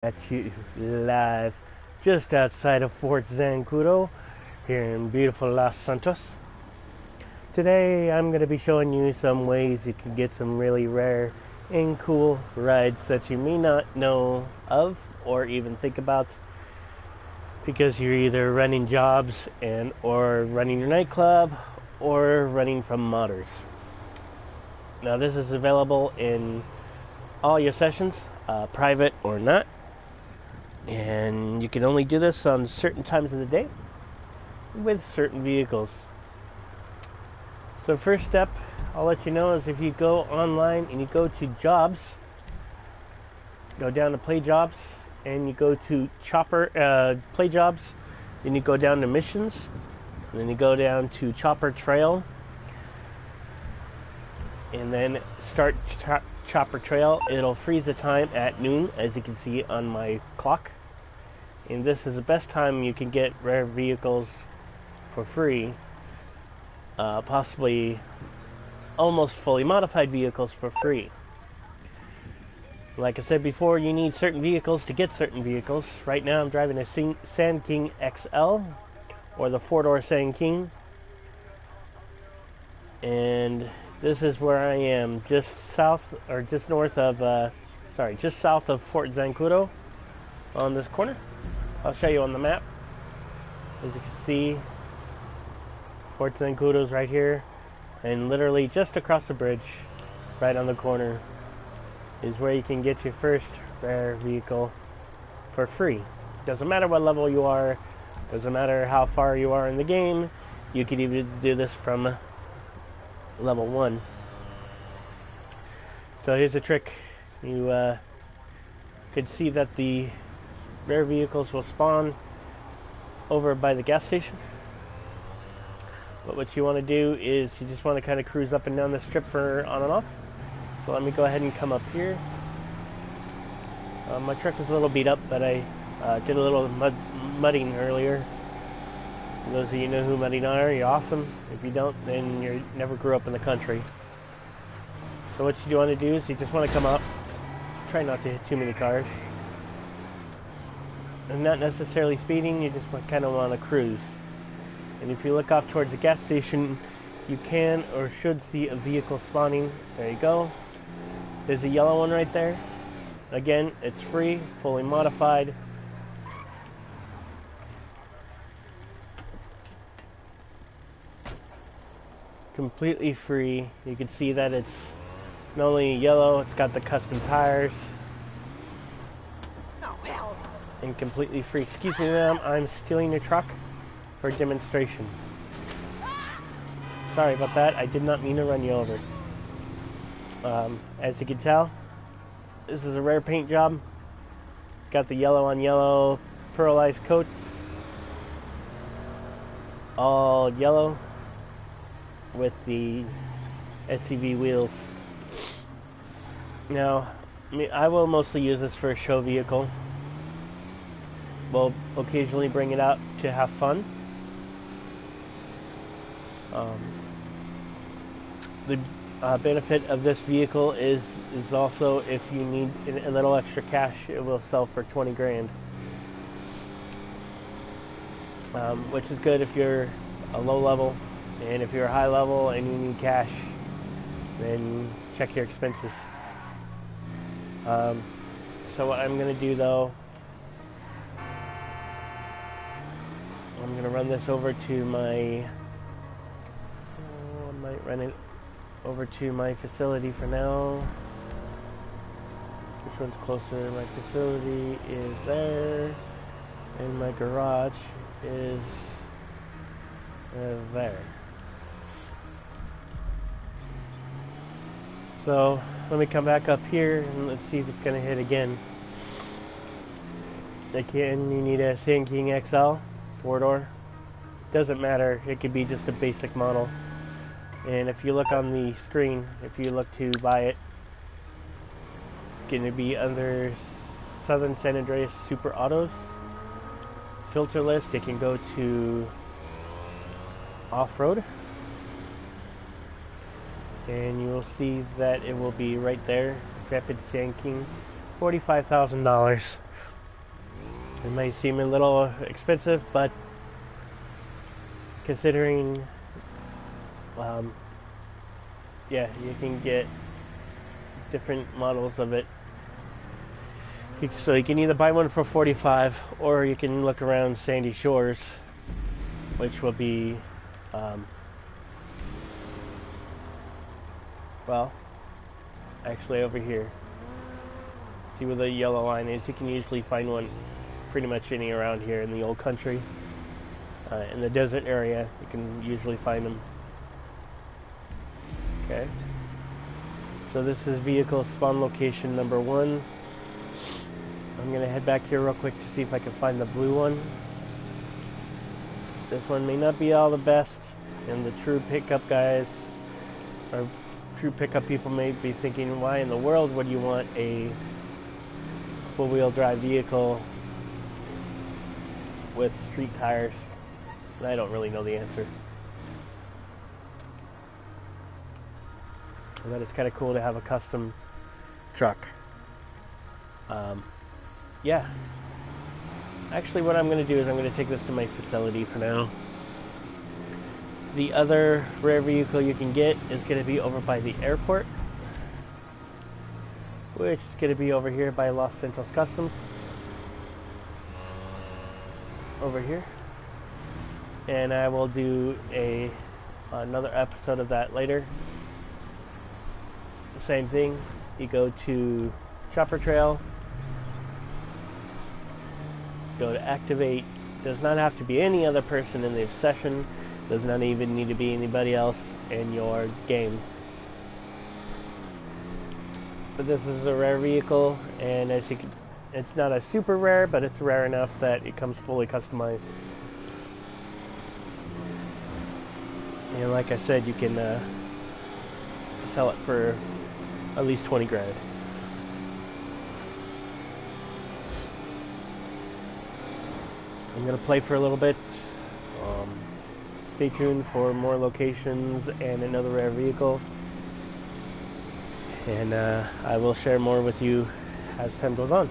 At you live just outside of Fort Zancudo here in beautiful Los Santos. Today I'm going to be showing you some ways you can get some really rare and cool rides that you may not know of or even think about because you're either running jobs or running your nightclub or running from modders. Now this is available in all your sessions, private or not. And you can only do this on certain times of the day with certain vehicles. So first step I'll let you know is if you go online and you go to jobs, go down to play jobs, and you go to play jobs, then you go down to missions, and then you go down to chopper trail, and then start chopper trail. It'll freeze the time at noon, as you can see on my clock, and this is the best time you can get rare vehicles for free, possibly almost fully modified vehicles for free. Like I said before, you need certain vehicles to get certain vehicles. Right now I'm driving a Sand King XL, or the 4-door Sand King, and this is where I am, just south of Fort Zancudo, on this corner. I'll show you on the map. As you can see, Fort Zancudo's right here, and literally just across the bridge, right on the corner, is where you can get your first rare vehicle for free. Doesn't matter what level you are, doesn't matter how far you are in the game, you can even do this from level 1. So here's a trick. You can see that the rare vehicles will spawn over by the gas station. But what you want to do is you just want to kind of cruise up and down the strip for on and off. So let me go ahead and come up here. My truck was a little beat up, but I did a little mudding earlier. For those of you who know who mudding are, you're awesome. If you don't, then you never grew up in the country. So what you want to do is you just want to come up, try not to hit too many cars, and not necessarily speeding, you just kind of want to cruise. And if you look off towards the gas station, you can or should see a vehicle spawning. There you go. There's a yellow one right there. Again, it's free, fully modified. Completely free. You can see that it's not only yellow, it's got the custom tires. Oh, hell. And completely free. Excuse me, ma'am, I'm stealing your truck for demonstration. Sorry about that, I did not mean to run you over. As you can tell, this is a rare paint job. Got the yellow on yellow pearlized coat. All yellow with the SUV wheels. Now, I will mostly use this for a show vehicle. We'll occasionally bring it out to have fun. The benefit of this vehicle is also if you need a little extra cash, it will sell for 20 grand. Which is good if you're a low level, and if you're a high level and you need cash, then check your expenses. So what I'm going to do though, I'm going to run this over to my, I might run it over to my facility for now. Which one's closer? My facility is there, and my garage is there. So let me come back up here and let's see if it's going to hit again. Again, you need a Sand King XL 4-door. Doesn't matter, it could be just a basic model. And if you look on the screen, if you look to buy it, it's going to be under Southern San Andreas Super Autos. Filter list, it can go to off-road. And you will see that it will be right there, Rapid Sand King, $45,000. It may seem a little expensive, but considering, yeah, you can get different models of it. So you can either buy one for $45, or you can look around Sandy Shores, which will be, well, actually over here. See where the yellow line is? You can usually find one pretty much any around here in the old country. In the desert area, you can usually find them. Okay. So this is vehicle spawn location number 1. I'm going to head back here real quick to see if I can find the blue one. This one may not be all the best, and the true pickup guys, or true pickup people may be thinking, why in the world would you want a four-wheel drive vehicle with street tires? And I don't really know the answer. But it's kind of cool to have a custom truck. Yeah. Actually, what I'm going to do is I'm going to take this to my facility for now. The other rare vehicle you can get is going to be over by the airport, which is going to be over here by Los Santos Customs. Over here. And I will do another episode of that later. The same thing. You go to Chopper Trail. Go to activate. Does not have to be any other person in the session. Does not even need to be anybody else in your game. But this is a rare vehicle, and as you can, it's not a super rare, but it's rare enough that it comes fully customized. And like I said, you can sell it for at least 20 grand. I'm going to play for a little bit. Stay tuned for more locations and another rare vehicle. And I will share more with you as time goes on.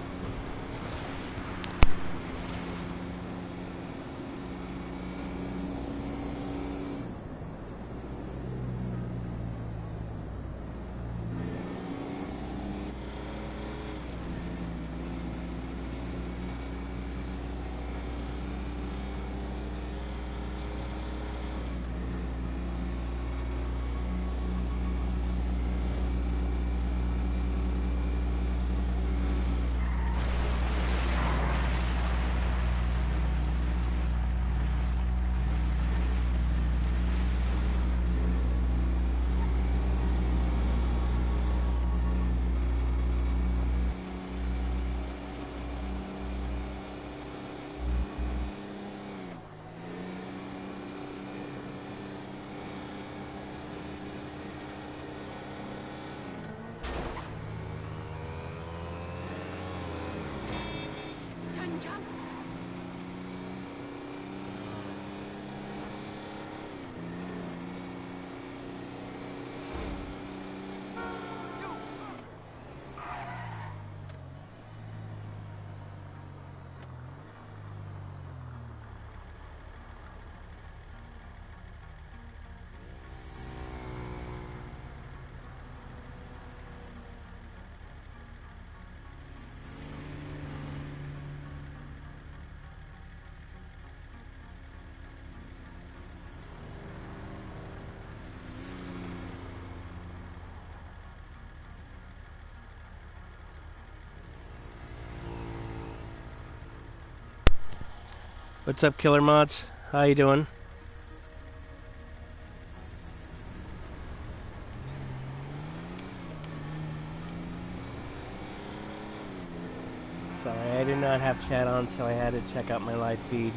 What's up, Killer Mods? How you doing? Sorry, I did not have chat on, so I had to check out my live feed.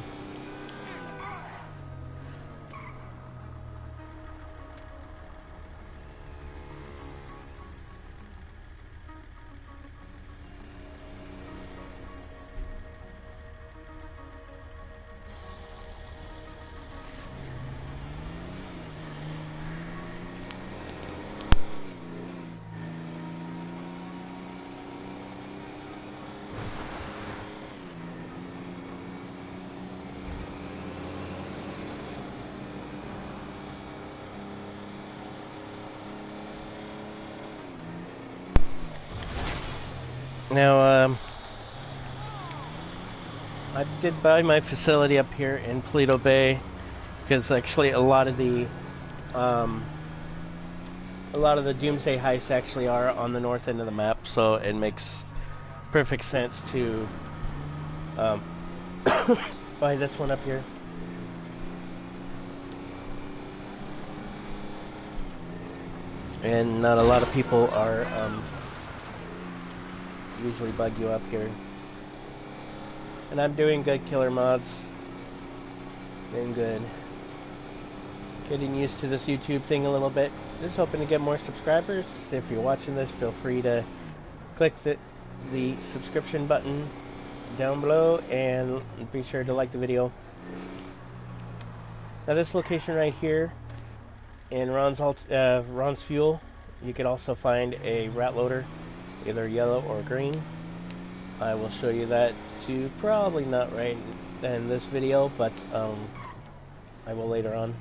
Now, I did buy my facility up here in Paleto Bay because actually a lot of the Doomsday heists actually are on the north end of the map, so it makes perfect sense to buy this one up here. And not a lot of people are usually bug you up here. And I'm doing good, Killer Mods. Doing good. Getting used to this YouTube thing a little bit. Just hoping to get more subscribers. If you're watching this, feel free to click the subscription button down below and be sure to like the video. Now this location right here in Ron's Fuel, you could also find a rat loader, either yellow or green. I will show you that too, probably not right in this video, but I will later on.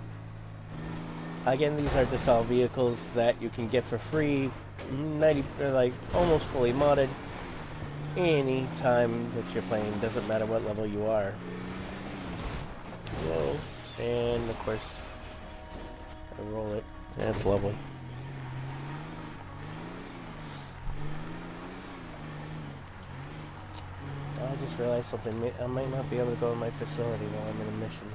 Again, these are just all vehicles that you can get for free, like almost fully modded, any time that you're playing. Doesn't matter what level you are. Whoa, and of course, I roll it. That's lovely. I just realized something. I might not be able to go to my facility while I'm in a mission.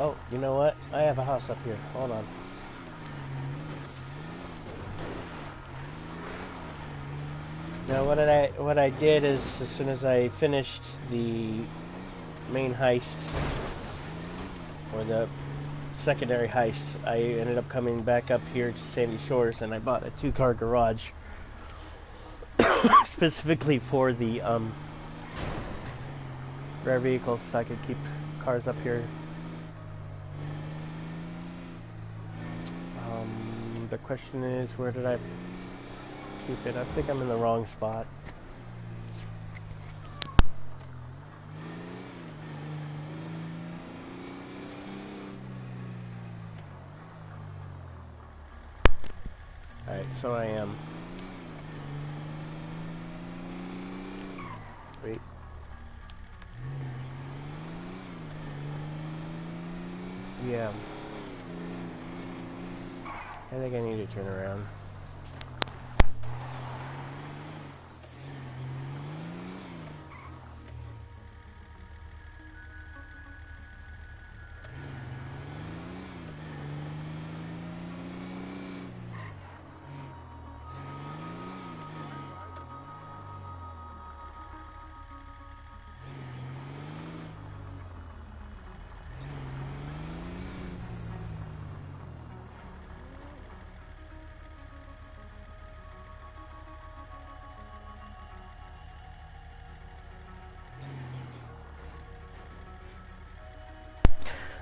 Oh, you know what? I have a house up here. Hold on. Now what I did is, as soon as I finished the main heist, or the secondary heists, I ended up coming back up here to Sandy Shores, and I bought a 2-car garage specifically for the rare vehicles, so I could keep cars up here. The question is, where did I keep it? I think I'm in the wrong spot. Alright, so I am. Wait. Yeah. I think I need to turn around.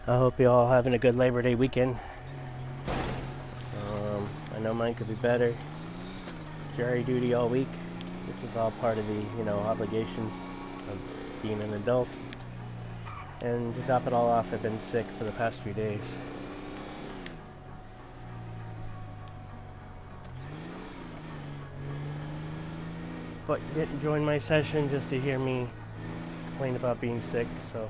I hope you're all having a good Labor Day weekend. I know mine could be better. Jury duty all week, which is all part of the, obligations of being an adult. And to top it all off, I've been sick for the past few days. But you didn't join my session just to hear me complain about being sick, so...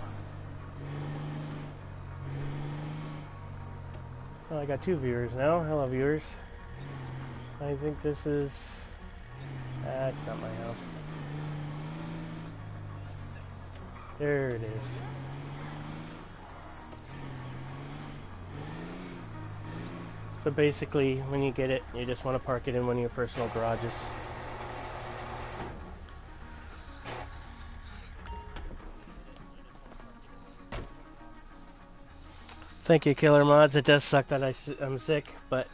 Well, I got 2 viewers now. Hello, viewers. I think this is... That's not my house. There it is. So basically, when you get it, you just want to park it in one of your personal garages. Thank you, Killer Mods. It does suck that I'm sick, but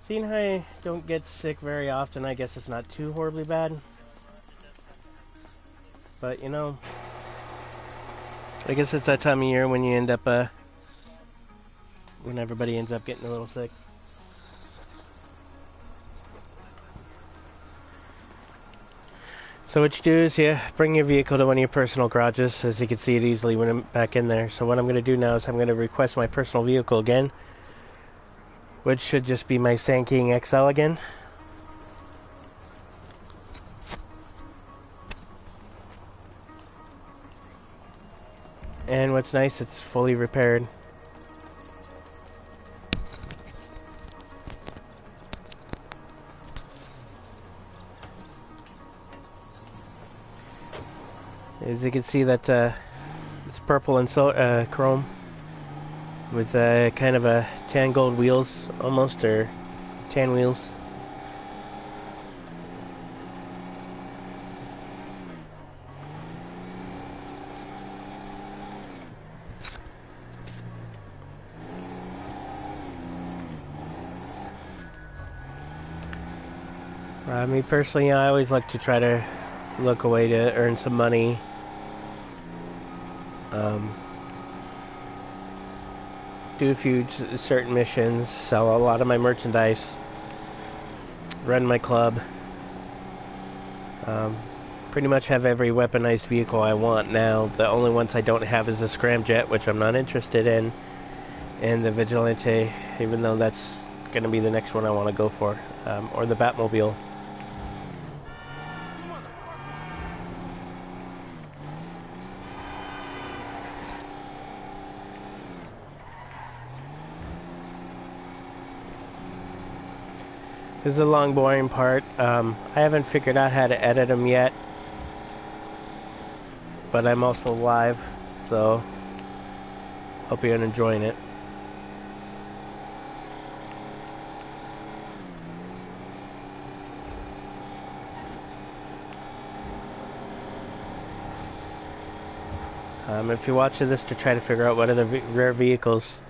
seeing how I don't get sick very often, I guess it's not too horribly bad. But, I guess it's that time of year when you end up, when everybody ends up getting a little sick. So what you do is you bring your vehicle to one of your personal garages. As you can see, it easily went back in there. So what I'm going to do now is I'm going to request my personal vehicle again, which should just be my Sand King XL again. And what's nice, it's fully repaired. As you can see, that it's purple and chrome with kind of a tan gold wheels, almost, or tan wheels. Me personally, I always like to try to look a way to earn some money. Do a few certain missions, sell a lot of my merchandise, run my club. Pretty much have every weaponized vehicle I want now. The only ones I don't have is the scramjet, which I'm not interested in, and the Vigilante, even though that's going to be the next one I want to go for, or the Batmobile. This is a long, boring part. I haven't figured out how to edit them yet, but I'm also live, so hope you're enjoying it. If you're watching this to try to figure out what are the rare vehicles,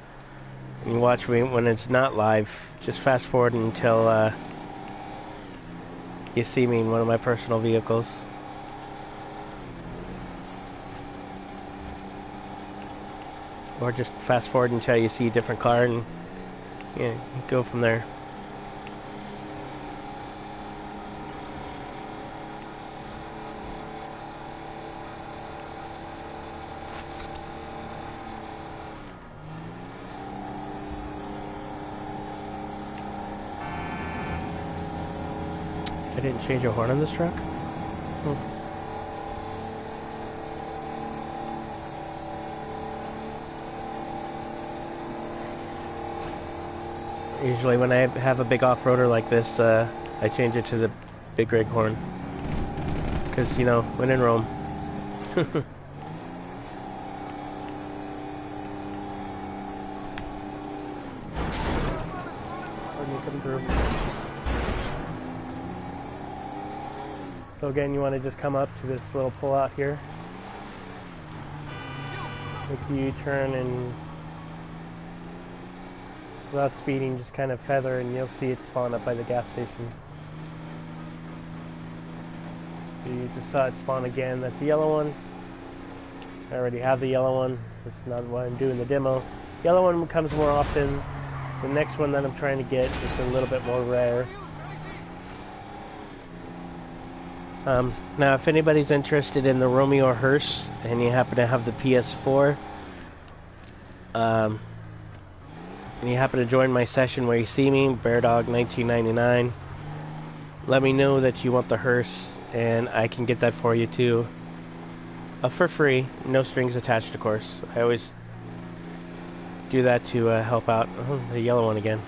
and you watch me when it's not live, just fast forward until you see me in one of my personal vehicles. Or just fast forward until you see a different car, and yeah, go from there. I didn't change a horn on this truck? Usually when I have a big off-roader like this, I change it to the big rig horn. Because, you know, when in Rome. Come through. So again, you want to just come up to this little pull-out here. Make a U-turn, and without speeding, just kind of feather, and you'll see it spawn up by the gas station. So you just saw it spawn again. That's the yellow one. I already have the yellow one. That's not what I'm doing the demo. Yellow one comes more often. The next one that I'm trying to get is a little bit more rare. Now, if anybody's interested in the Romeo hearse and you happen to have the PS4, and you happen to join my session where you see me, BearDog1999, let me know that you want the hearse, and I can get that for you too, for free, no strings attached, of course. I always do that to help out. Oh, the yellow one again.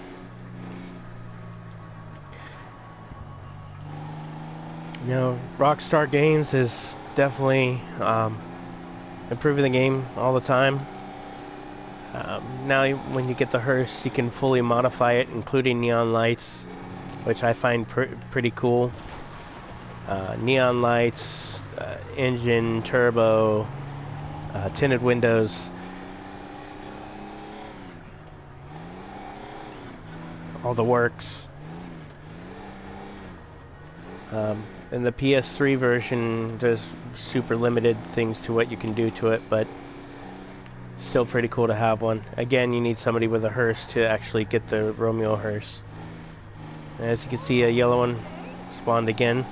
You know, Rockstar Games is definitely improving the game all the time. Now when you get the hearse, you can fully modify it, including neon lights, which I find pretty cool. Neon lights, engine, turbo, tinted windows, all the works. In the PS3 version, there's super limited things to what you can do to it, but still pretty cool to have one. Again, you need somebody with a hearse to actually get the Romeo hearse. As you can see, a yellow one spawned again.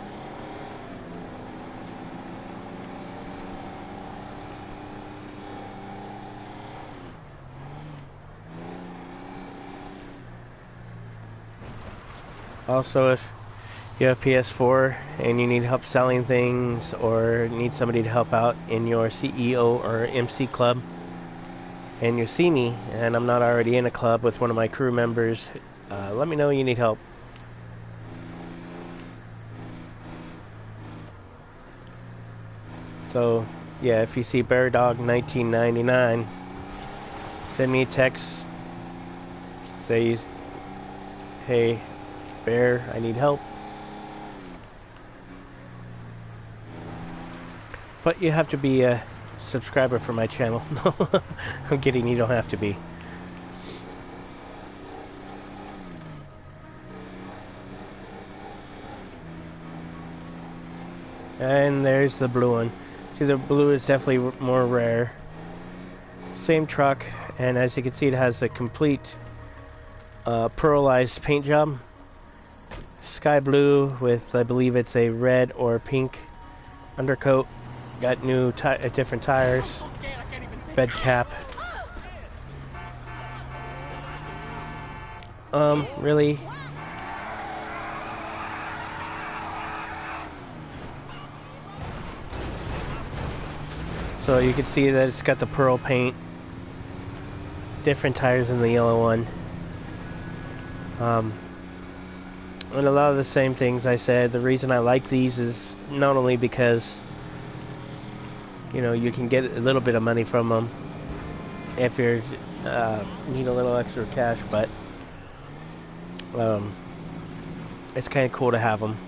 Also, if you have PS4 and you need help selling things or need somebody to help out in your CEO or MC club, and you see me and I'm not already in a club with one of my crew members, let me know you need help. So yeah, if you see Bear Dog 1999, send me a text, say, hey Bear, I need help. But you have to be a subscriber for my channel. No, I'm kidding, you don't have to be. And there's the blue one. See, the blue is definitely more rare. Same truck, and as you can see, it has a complete pearlized paint job. Sky blue with, I believe it's a red or pink undercoat. Got new different tires, bed cap. Really. So you can see that it's got the pearl paint, different tires than the yellow one. And a lot of the same things I said. The reason I like these is not only because, you know, you can get a little bit of money from them if you need a little extra cash, but it's kind of cool to have them.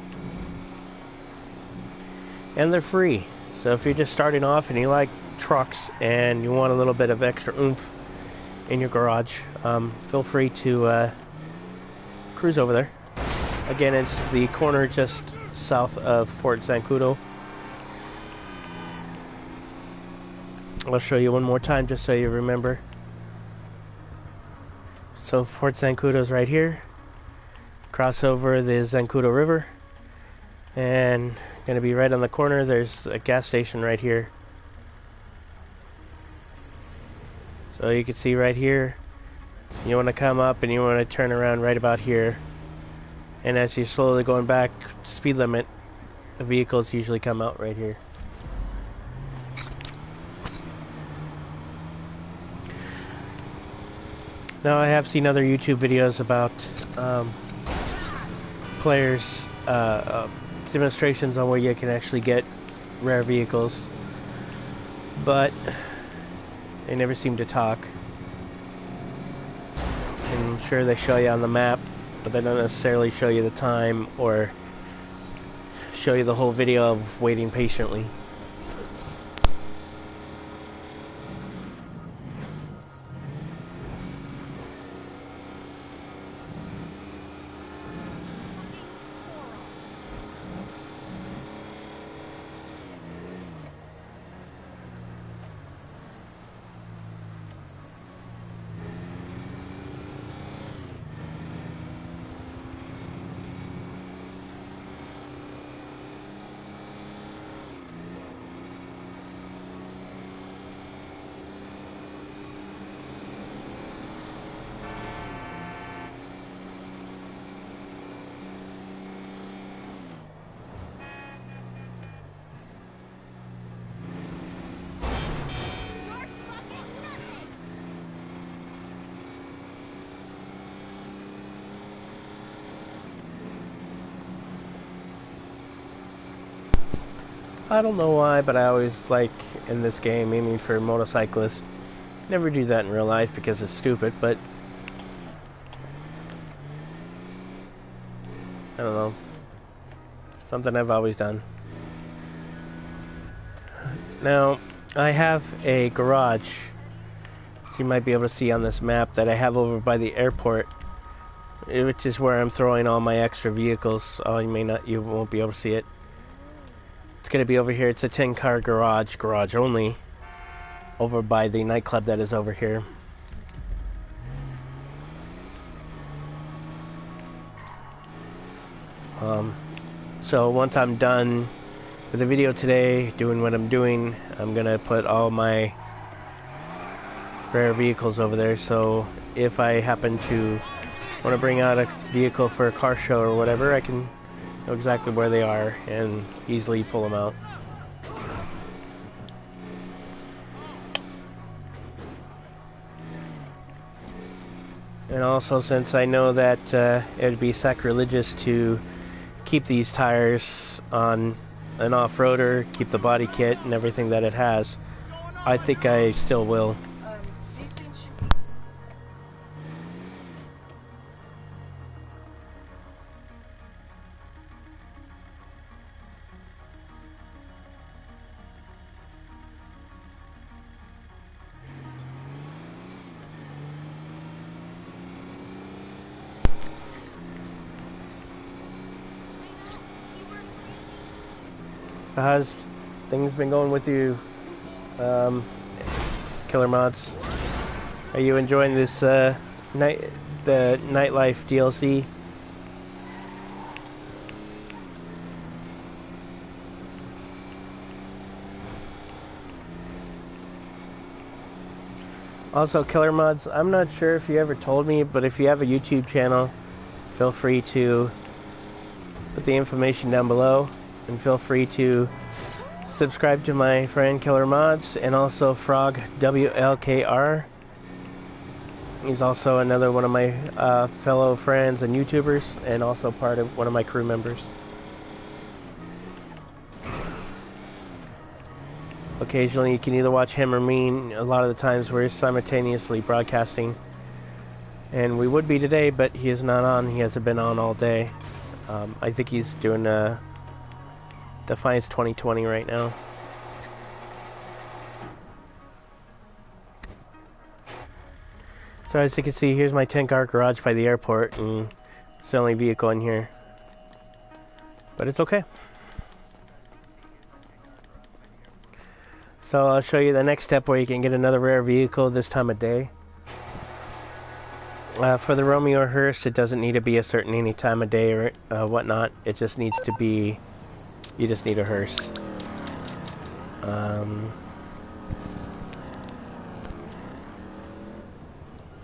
And they're free. So if you're just starting off and you like trucks and you want a little bit of extra oomph in your garage, feel free to cruise over there. Again, it's the corner just south of Fort Zancudo. I'll show you one more time just so you remember. So Fort Zancudo is right here. Cross over the Zancudo River. And going to be right on the corner. There's a gas station right here. So you can see right here. You want to come up and you want to turn around right about here. And as you're slowly going back, speed limit, the vehicles usually come out right here. Now I have seen other YouTube videos about players, demonstrations on where you can actually get rare vehicles, but they never seem to talk. And sure, they show you on the map, but they don't necessarily show you the time or show you the whole video of waiting patiently. I don't know why, but I always like in this game aiming for motorcyclists. Never do that in real life because it's stupid, but I don't know. Something I've always done. Now, I have a garage, as you might be able to see on this map, that I have over by the airport, which is where I'm throwing all my extra vehicles. Oh, you won't be able to see it. It's going to be over here. It's a 10-car garage only, over by the nightclub that is over here. So once I'm done with the video today, doing what I'm doing, I'm going to put all my rare vehicles over there. So if I happen to want to bring out a vehicle for a car show or whatever, I can know exactly where they are and easily pull them out. And also, since I know that it would be sacrilegious to keep these tires on an off-roader, keep the body kit and everything that it has, I think I still will. So how's things been going with you, Killer Mods? Are you enjoying this the nightlife DLC? Also, Killer Mods, I'm not sure if you ever told me, but if you have a YouTube channel, feel free to put the information down below. And feel free to subscribe to my friend Killer Mods and also Frog WLKR. He's also another one of my fellow friends and YouTubers, and also part of one of my crew members. Occasionally you can either watch him or me. A lot of the times we're simultaneously broadcasting, and we would be today, but he is not on. He hasn't been on all day. I think he's doing Defiance 2020 right now. So as you can see, here's my 10-car garage by the airport, and it's the only vehicle in here. But it's okay. So I'll show you the next step where you can get another rare vehicle this time of day. For the Romeo hearse, it doesn't need to be a certain any time of day or whatnot. It just needs to be, you just need a hearse.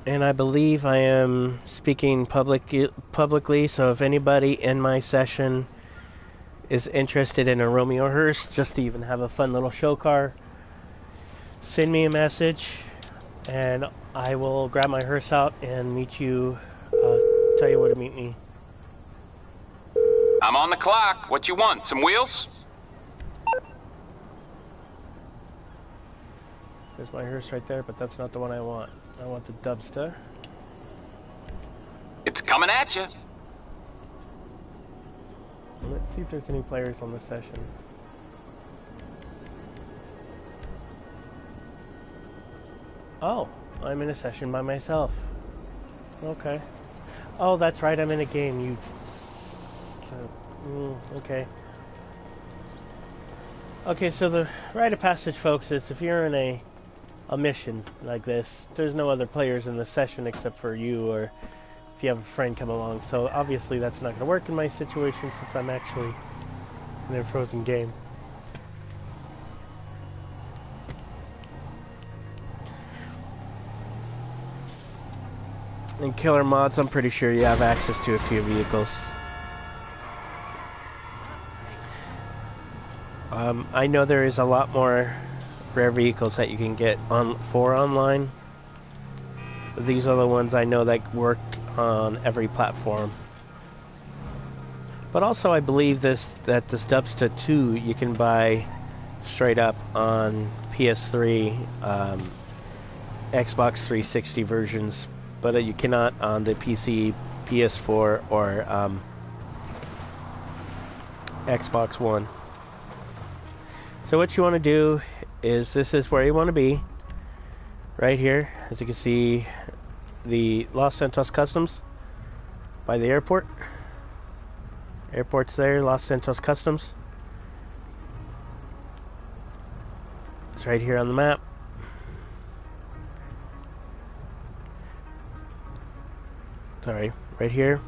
And I believe I am speaking publicly, so if anybody in my session is interested in a Romeo hearse, just to even have a fun little show car, send me a message and I will grab my hearse out and meet you, tell you where to meet me. I'm on the clock. What you want? Some wheels? There's my hearse right there, but that's not the one I want. I want the Dubster. It's coming at you. Let's see if there's any players on the session. Oh, I'm in a session by myself. Okay. Oh, that's right, I'm in a game. You... okay. Okay, so the rite of passage, folks, is if you're in a mission like this, there's no other players in the session except for you, or if you have a friend come along. So obviously that's not going to work in my situation since I'm actually in a frozen game. And Killer Mods, I'm pretty sure you have access to a few vehicles. I know there is a lot more rare vehicles that you can get for online. But these are the ones I know that work on every platform. But also I believe that this Dubsta 2 you can buy straight up on PS3, Xbox 360 versions, but you cannot on the PC, PS4, or Xbox One. So what you want to do is, this is where you want to be. Right here, as you can see, the Los Santos Customs by the airport. Airport's there, Los Santos Customs. It's right here on the map. Sorry, right here.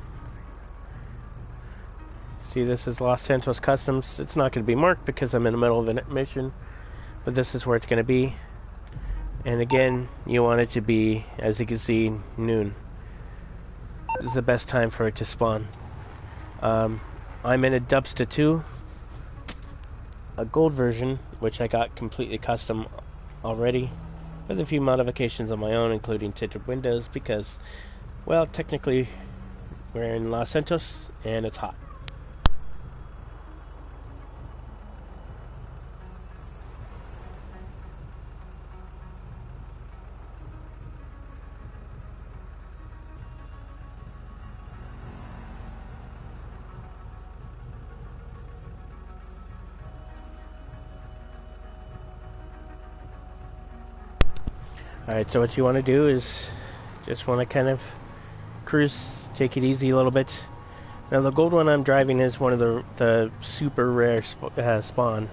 See, this is Los Santos Customs. It's not going to be marked because I'm in the middle of a mission, but this is where it's going to be. And again, you want it to be, as you can see, noon. is the best time for it to spawn. I'm in a Dubsta 2, a gold version, which I got completely custom already, with a few modifications of my own, including tinted windows, because, well, technically we're in Los Santos and it's hot. Alright, so what you want to do is just want to kind of cruise, take it easy a little bit. Now the gold one I'm driving is one of the super rare spawn.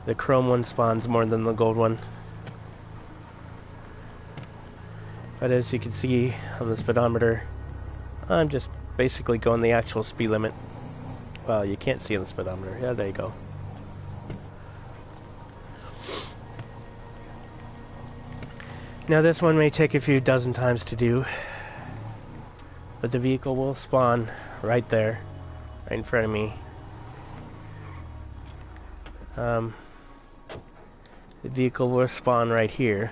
The chrome one spawns more than the gold one. But as you can see on the speedometer, I'm just basically going the actual speed limit. Well, you can't see on the speedometer. Yeah, there you go. Now this one may take a few dozen times to do, but the vehicle will spawn right there, right in front of me. The vehicle will spawn right here.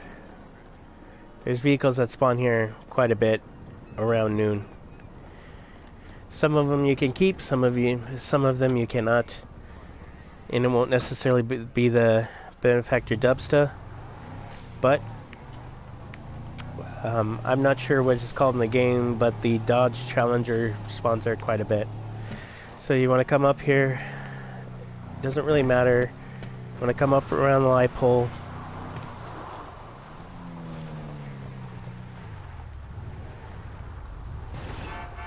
There's vehicles that spawn here quite a bit around noon. Some of them you can keep, some of them you cannot, and it won't necessarily be the benefactor Dubsta, but I'm not sure what it's called in the game, but the Dodge Challenger spawns there quite a bit. So you want to come up here, doesn't really matter, you want to come up around the light pole,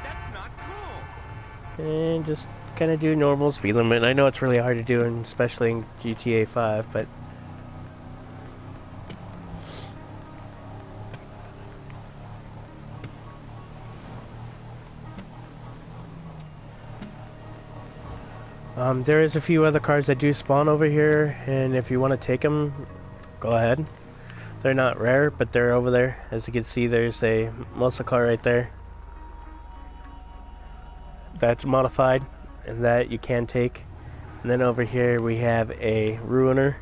That's not cool. and just kind of do normal speed limit. I know it's really hard to do, especially in GTA 5, but there is a few other cars that do spawn over here, and if you want to take them, go ahead. They're not rare, but they're over there. As you can see, there's a muscle car right there. That's modified, and that you can take. And then over here we have a Ruiner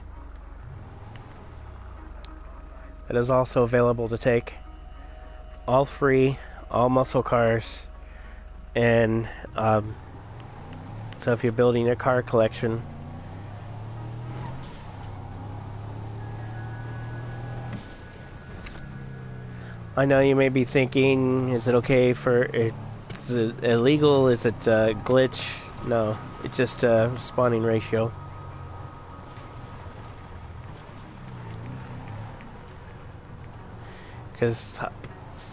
that is also available to take. All free, all muscle cars, and so if you're building a car collection, I know you may be thinking, is it okay for, is it illegal, is it a glitch? No, it's just a spawning ratio. Because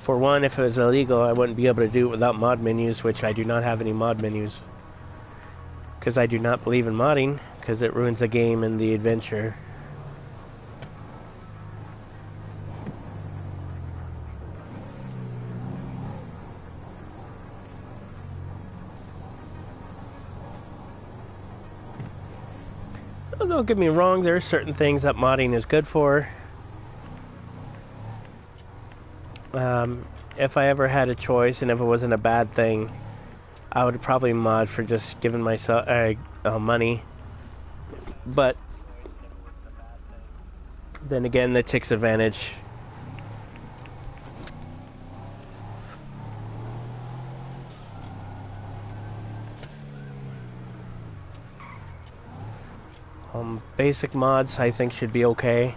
for one, if it was illegal, I wouldn't be able to do it without mod menus, which I do not have any mod menus. Because I do not believe in modding, because it ruins the game and the adventure. Don't get me wrong, there are certain things that modding is good for. If I ever had a choice and if it wasn't a bad thing, I would probably mod for just giving myself money. But then again, that takes advantage. Basic mods I think should be okay,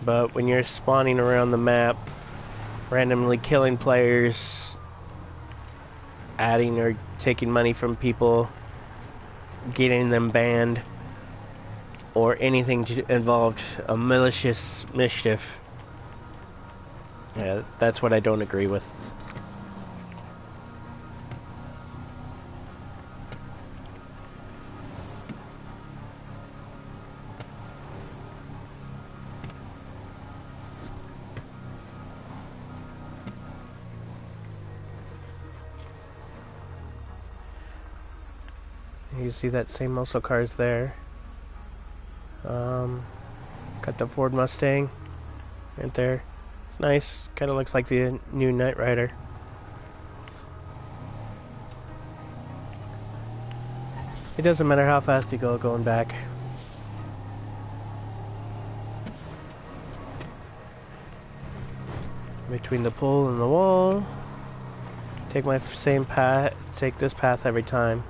but when you're spawning around the map, randomly killing players, adding or taking money from people, getting them banned, or anything involved a malicious mischief, yeah, that's what I don't agree with. You see that same muscle cars there. Got the Ford Mustang right there. It's nice. Kind of looks like the new Knight Rider. It doesn't matter how fast you go going back. Between the pole and the wall. Take my same path. Take this path every time.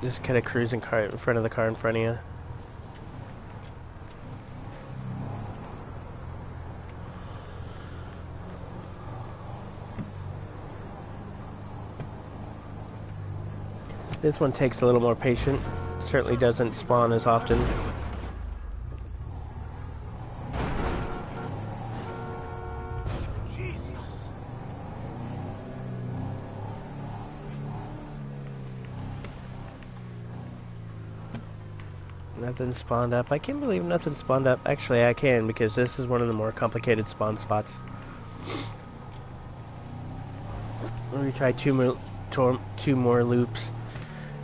Just kind of cruising car in front of the car in front of you. This one takes a little more patience. Certainly doesn't spawn as often. Nothing spawned up. I can't believe nothing spawned up. Actually, I can, because this is one of the more complicated spawn spots. Let me try two more loops.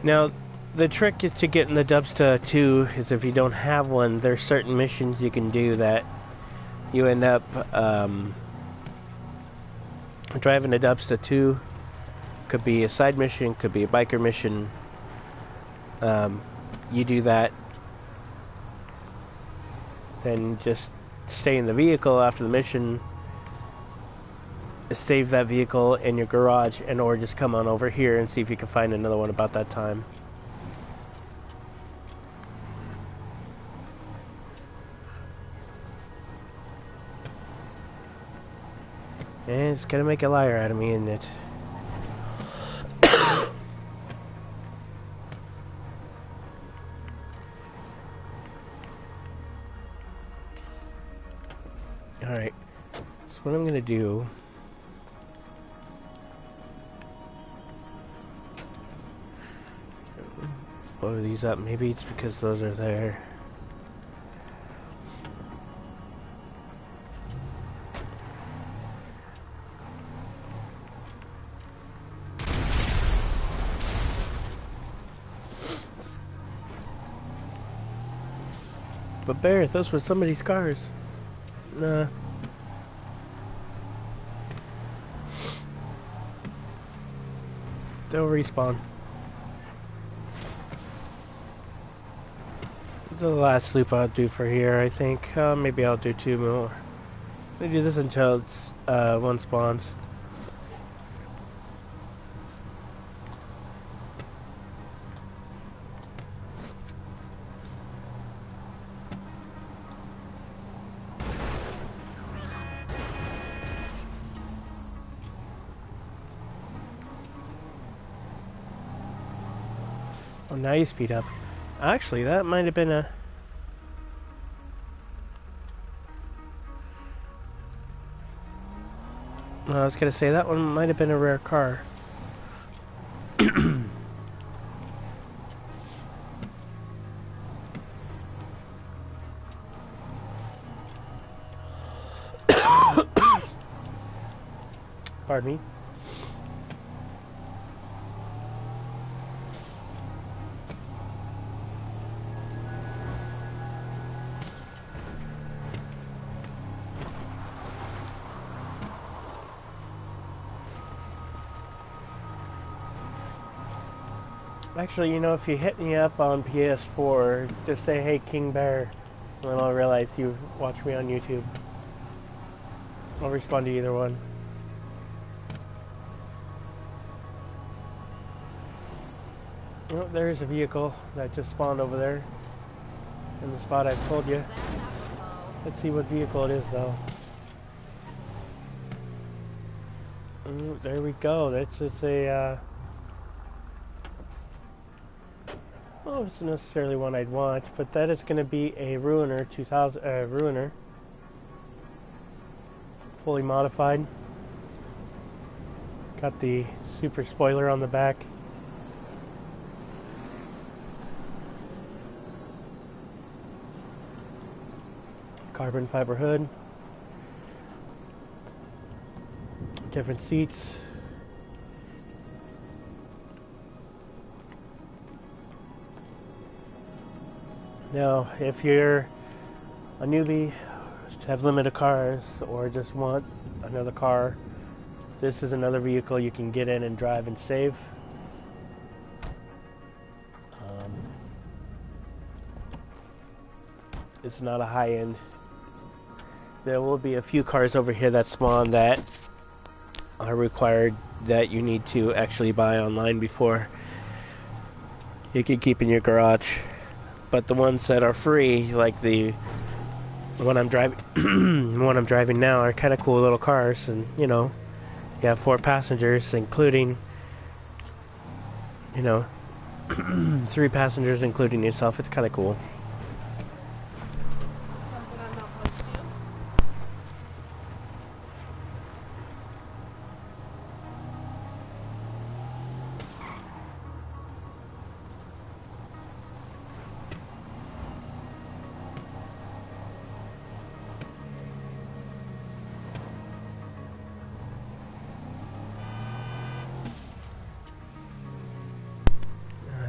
Now, the trick is to get in the Dubsta 2 is if you don't have one, there's certain missions you can do that you end up driving a Dubsta 2. Could be a side mission, could be a biker mission. You do that, then just stay in the vehicle after the mission, save that vehicle in your garage, and or just come on over here and see if you can find another one about that time. And it's gonna make a liar out of me, isn't it? Alright, so what I'm gonna do, blow these up. Maybe it's because those are there. But Bear, those were somebody's cars. Nah. They'll respawn. The last loop I'll do for here, I think. Maybe I'll do 2 more. Let me do this until it's, one spawns. Oh, now you speed up. Actually, that might have been a... I was gonna say, that one might have been a rare car. Pardon me. Actually, you know, if you hit me up on PS4, just say, hey, King Bear, and then I'll realize you watch me on YouTube. I'll respond to either one. Oh, there's a vehicle that just spawned over there in the spot I told you. Let's see what vehicle it is, though. There we go. It's a, well, it's not necessarily one I'd want, but that is going to be a Ruiner 2000, Ruiner. Fully modified. Got the super spoiler on the back. Carbon fiber hood. Different seats. Now, if you're a newbie have limited cars or just want another car, this is another vehicle you can get in and drive and save. It's not a high-end. There will be a few cars over here that spawn that are required that you need to actually buy online before you can keep in your garage. But the ones that are free, like the one I'm driving, one I'm driving now, are kind of cool little cars, and you know, you have 4 passengers, including, you know, 3 passengers, including yourself. It's kind of cool.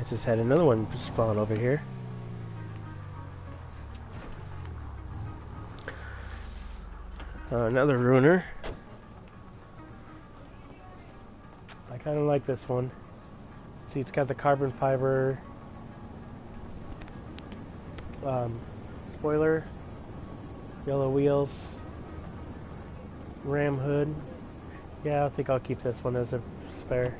Just had another one spawn over here. Another ruiner. I kind of like this one. See, it's got the carbon fiber spoiler, yellow wheels, ram hood. Yeah, I think I'll keep this one as a spare.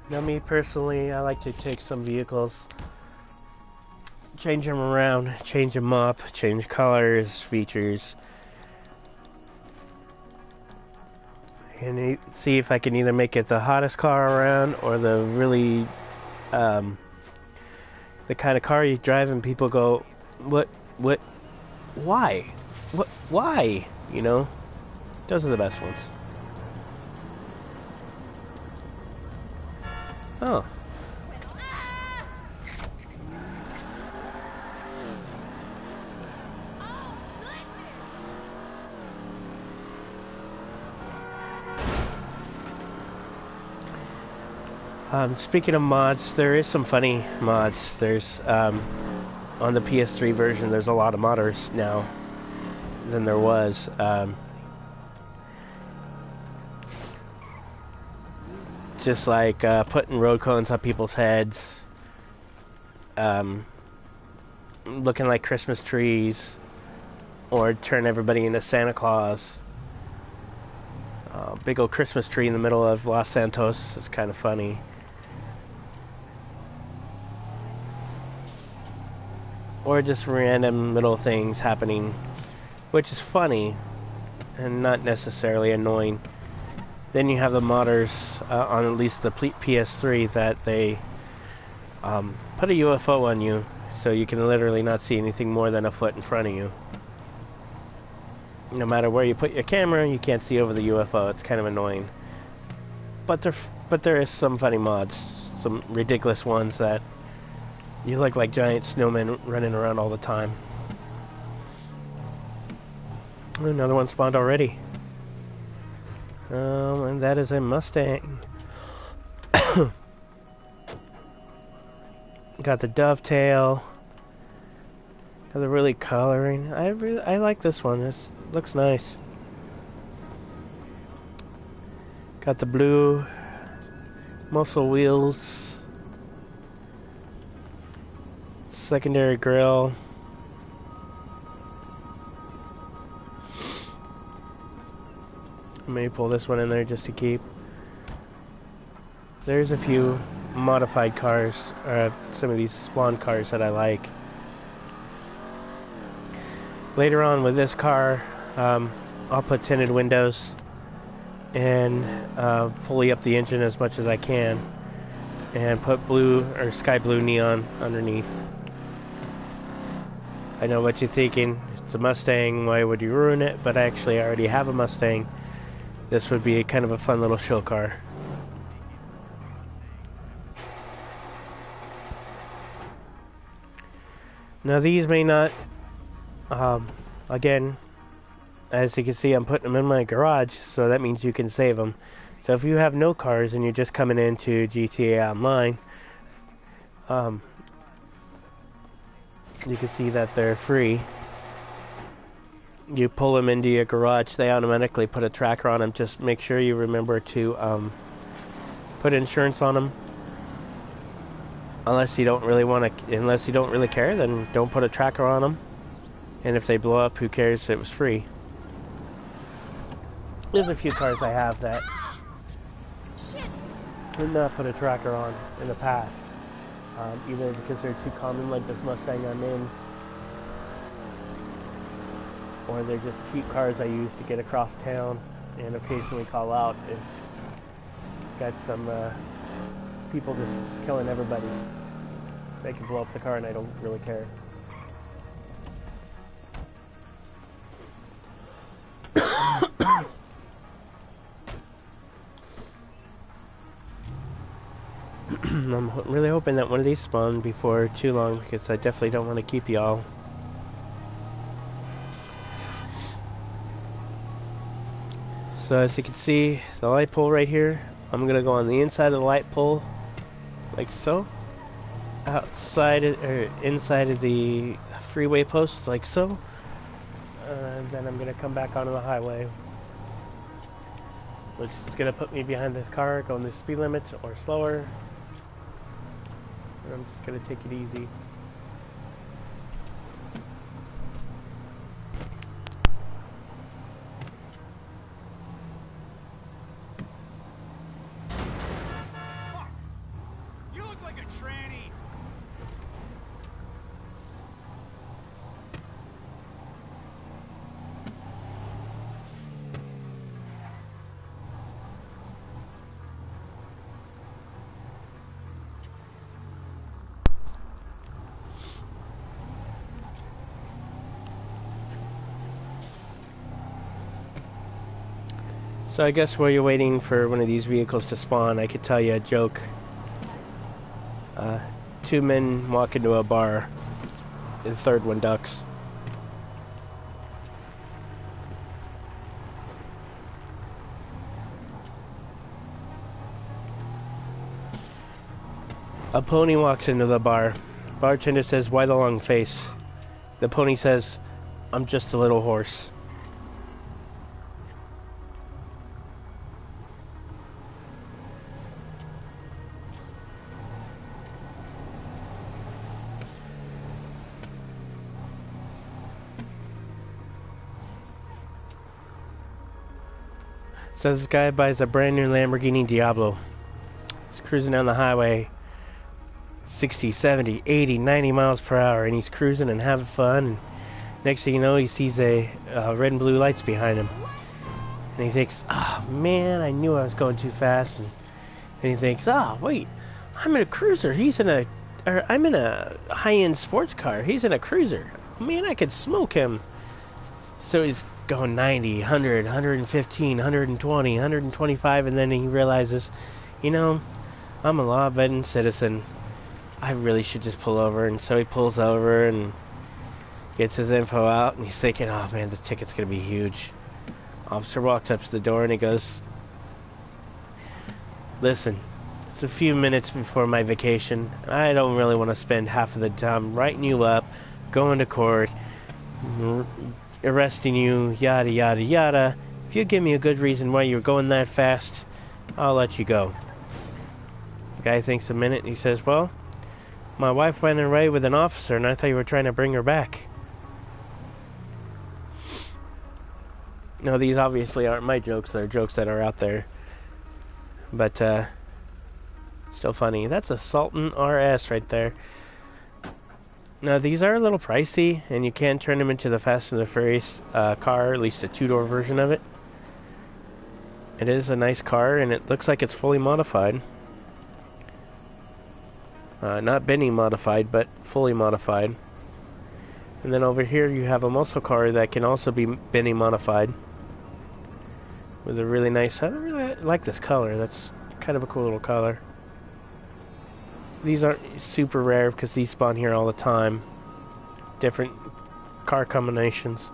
Now, me personally, I like to take some vehicles, change them around, change them up, change colors, features, and see if I can either make it the hottest car around or the really, the kind of car you drive and people go, what, why, why, you know? Those are the best ones. Oh. Speaking of mods, there is some funny mods. There's, on the PS3 version, there's a lot of modders now than there was. Just like putting road cones on people's heads, looking like Christmas trees, or turn everybody into Santa Claus. Big old Christmas tree in the middle of Los Santos is kind of funny. Or just random little things happening, which is funny and not necessarily annoying. Then you have the modders on at least the PS3 that they put a UFO on you, so you can literally not see anything more than a foot in front of you. No matter where you put your camera, you can't see over the UFO. It's kind of annoying. But there is some funny mods, some ridiculous ones that you look like giant snowmen running around all the time. Another one spawned already. And that is a Mustang. Got the dovetail. Got the really coloring. I like this one. It looks nice. Got the blue muscle wheels. Secondary grille. Maybe pull this one in there just to keep. There's a few modified cars, some of these spawn cars that I like. Later on with this car, I'll put tinted windows and fully up the engine as much as I can. and put blue or sky blue neon underneath. I know what you're thinking. It's a Mustang. Why would you ruin it? But actually, I already have a Mustang. This would be kind of a fun little show car. Now these may not, again, as you can see, I'm putting them in my garage, so that means you can save them. So if you have no cars and you're just coming into GTA Online, you can see that they're free. You pull them into your garage, they automatically put a tracker on them. Just make sure you remember to put insurance on them. Unless you don't really want to, unless you don't really care, then don't put a tracker on them. And if they blow up, who cares? It was free. There's a few cars I have that did not put a tracker on in the past, either because they're too common, like this Mustang I'm in, or they're just cheap cars I use to get across town and occasionally call out if got some people just killing everybody. They can blow up the car and I don't really care. I'm really hoping that one of these spawn before too long, because I definitely don't want to keep y'all. So as you can see, the light pole right here, I'm gonna go on the inside of the light pole, like so. Outside or inside of the freeway post, like so. And then I'm gonna come back onto the highway, which is gonna put me behind this car going the speed limit or slower. And I'm just gonna take it easy. You look like a tranny. So I guess while you're waiting for one of these vehicles to spawn, I could tell you a joke. Two men walk into a bar. The third one ducks. A pony walks into the bar. Bartender says, "Why the long face?" The pony says, "I'm just a little horse." So this guy buys a brand new Lamborghini Diablo. He's cruising down the highway 60, 70, 80, 90 miles per hour, and he's cruising and having fun, and next thing you know he sees a red and blue lights behind him, and he thinks, "Oh man, I knew I was going too fast," and he thinks, "Oh wait, I'm in a cruiser, I'm in a high-end sports car, he's in a cruiser, man, I could smoke him." So he's going 90, 100, 115, 120, 125, and then he realizes, you know, I'm a law-abiding citizen. I really should just pull over. And so he pulls over and gets his info out, and he's thinking, oh man, this ticket's gonna be huge. Officer walks up to the door and he goes, "Listen, it's a few minutes before my vacation. I don't really want to spend half of the time writing you up, going to court, arresting you, yada yada yada. If you give me a good reason why you're going that fast, I'll let you go." The guy thinks a minute and he says, "Well, my wife went away with an officer and I thought you were trying to bring her back." No, these obviously aren't my jokes, they're jokes that are out there. But still funny. That's a Sultan RS right there. Now these are a little pricey, and you can turn them into the Fast and the Furious car, at least a two-door version of it. It is a nice car, and it looks like it's fully modified. Not Benny modified, but fully modified. And then over here you have a muscle car that can also be Benny modified. With a really nice... I really like this color. That's kind of a cool little color. These aren't super rare because these spawn here all the time. Different car combinations.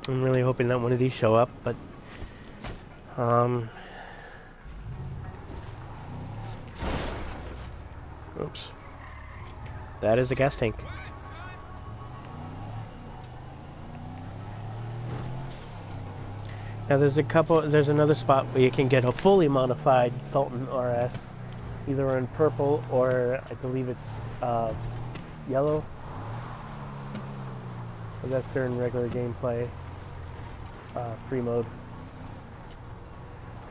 I'm really hoping that one of these show up, but... Oops. That is a gas tank. Now there's another spot where you can get a fully modified Sultan RS, either in purple or I believe it's yellow. But that's during regular gameplay, free mode.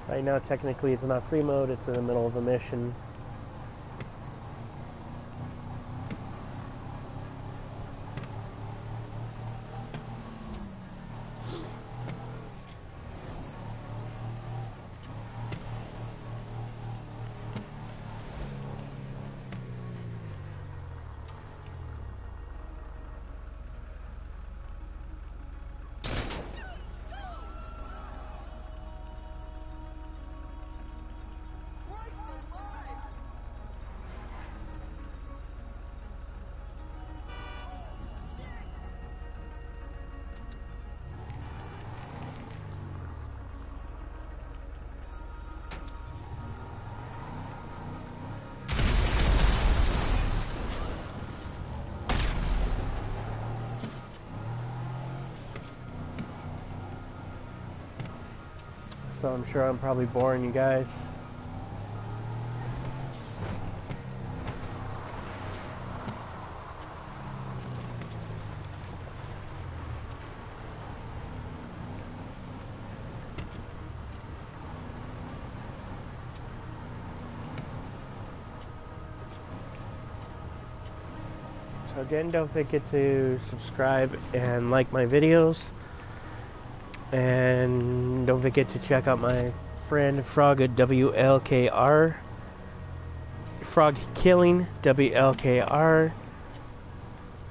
Right now technically it's not free mode, it's in the middle of a mission. So I'm sure I'm probably boring you guys. So again, don't forget to subscribe and like my videos. And don't forget to check out my friend Frog at WLKR. Frog Killing WLKR.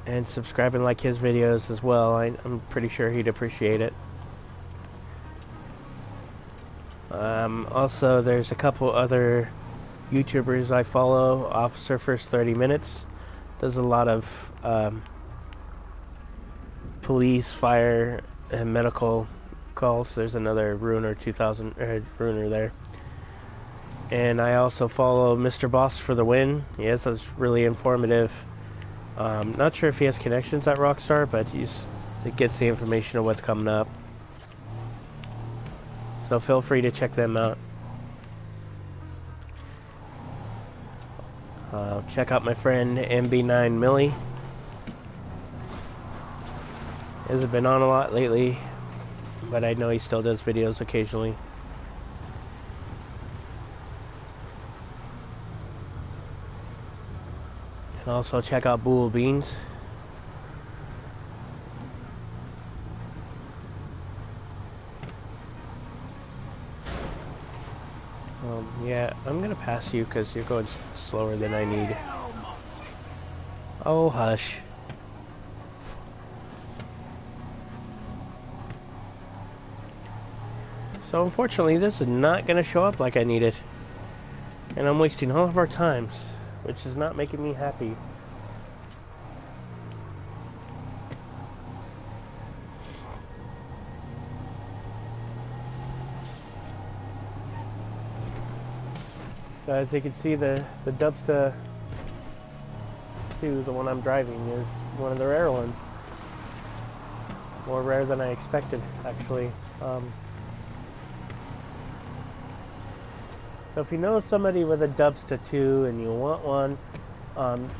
And subscribe and like his videos as well. I'm pretty sure he'd appreciate it. Also, there's a couple other YouTubers I follow. Officer First 30 Minutes does a lot of police, fire, and medical calls. There's another Ruiner 2000 Ruiner there. And I also follow Mr. Boss for the Win. Yes, that's really informative. Not sure if he has connections at Rockstar, but he gets the information of what's coming up. So feel free to check them out. Check out my friend MB9 Millie. He hasn't been on a lot lately, but I know he still does videos occasionally. And also check out Bool Beans. Yeah, I'm gonna pass you because you're going slower than I need. Oh, hush. So unfortunately, this is not gonna show up like I need it. And I'm wasting all of our times, which is not making me happy. So as you can see, the Dubsta 2, the one I'm driving, is one of the rare ones. More rare than I expected, actually. So if you know somebody with a Dubsta 2 and you want one,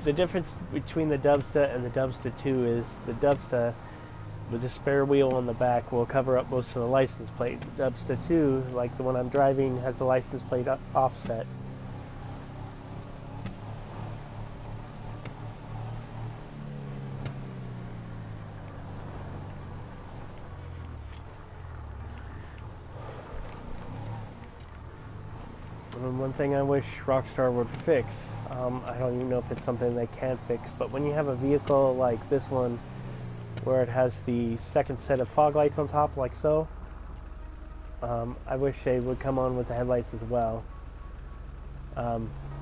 the difference between the Dubsta and the Dubsta 2 is the Dubsta with the spare wheel on the back will cover up most of the license plate. The Dubsta 2, like the one I'm driving, has the license plate offset. And one thing I wish Rockstar would fix, I don't even know if it's something they can fix, but when you have a vehicle like this one, where it has the second set of fog lights on top, like so, I wish they would come on with the headlights as well,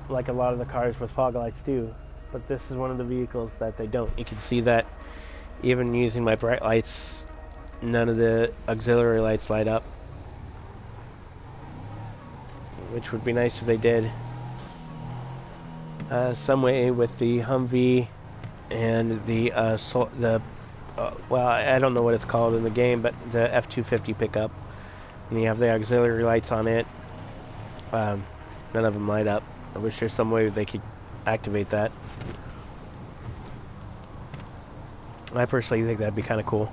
like a lot of the cars with fog lights do. But this is one of the vehicles that they don't. You can see that even using my bright lights, none of the auxiliary lights light up, which would be nice if they did. Some way with the Humvee and the well, I don't know what it's called in the game, but the F-250 pickup, and you have the auxiliary lights on it. None of them light up. I wish there's some way they could activate that. I personally think that'd be kind of cool.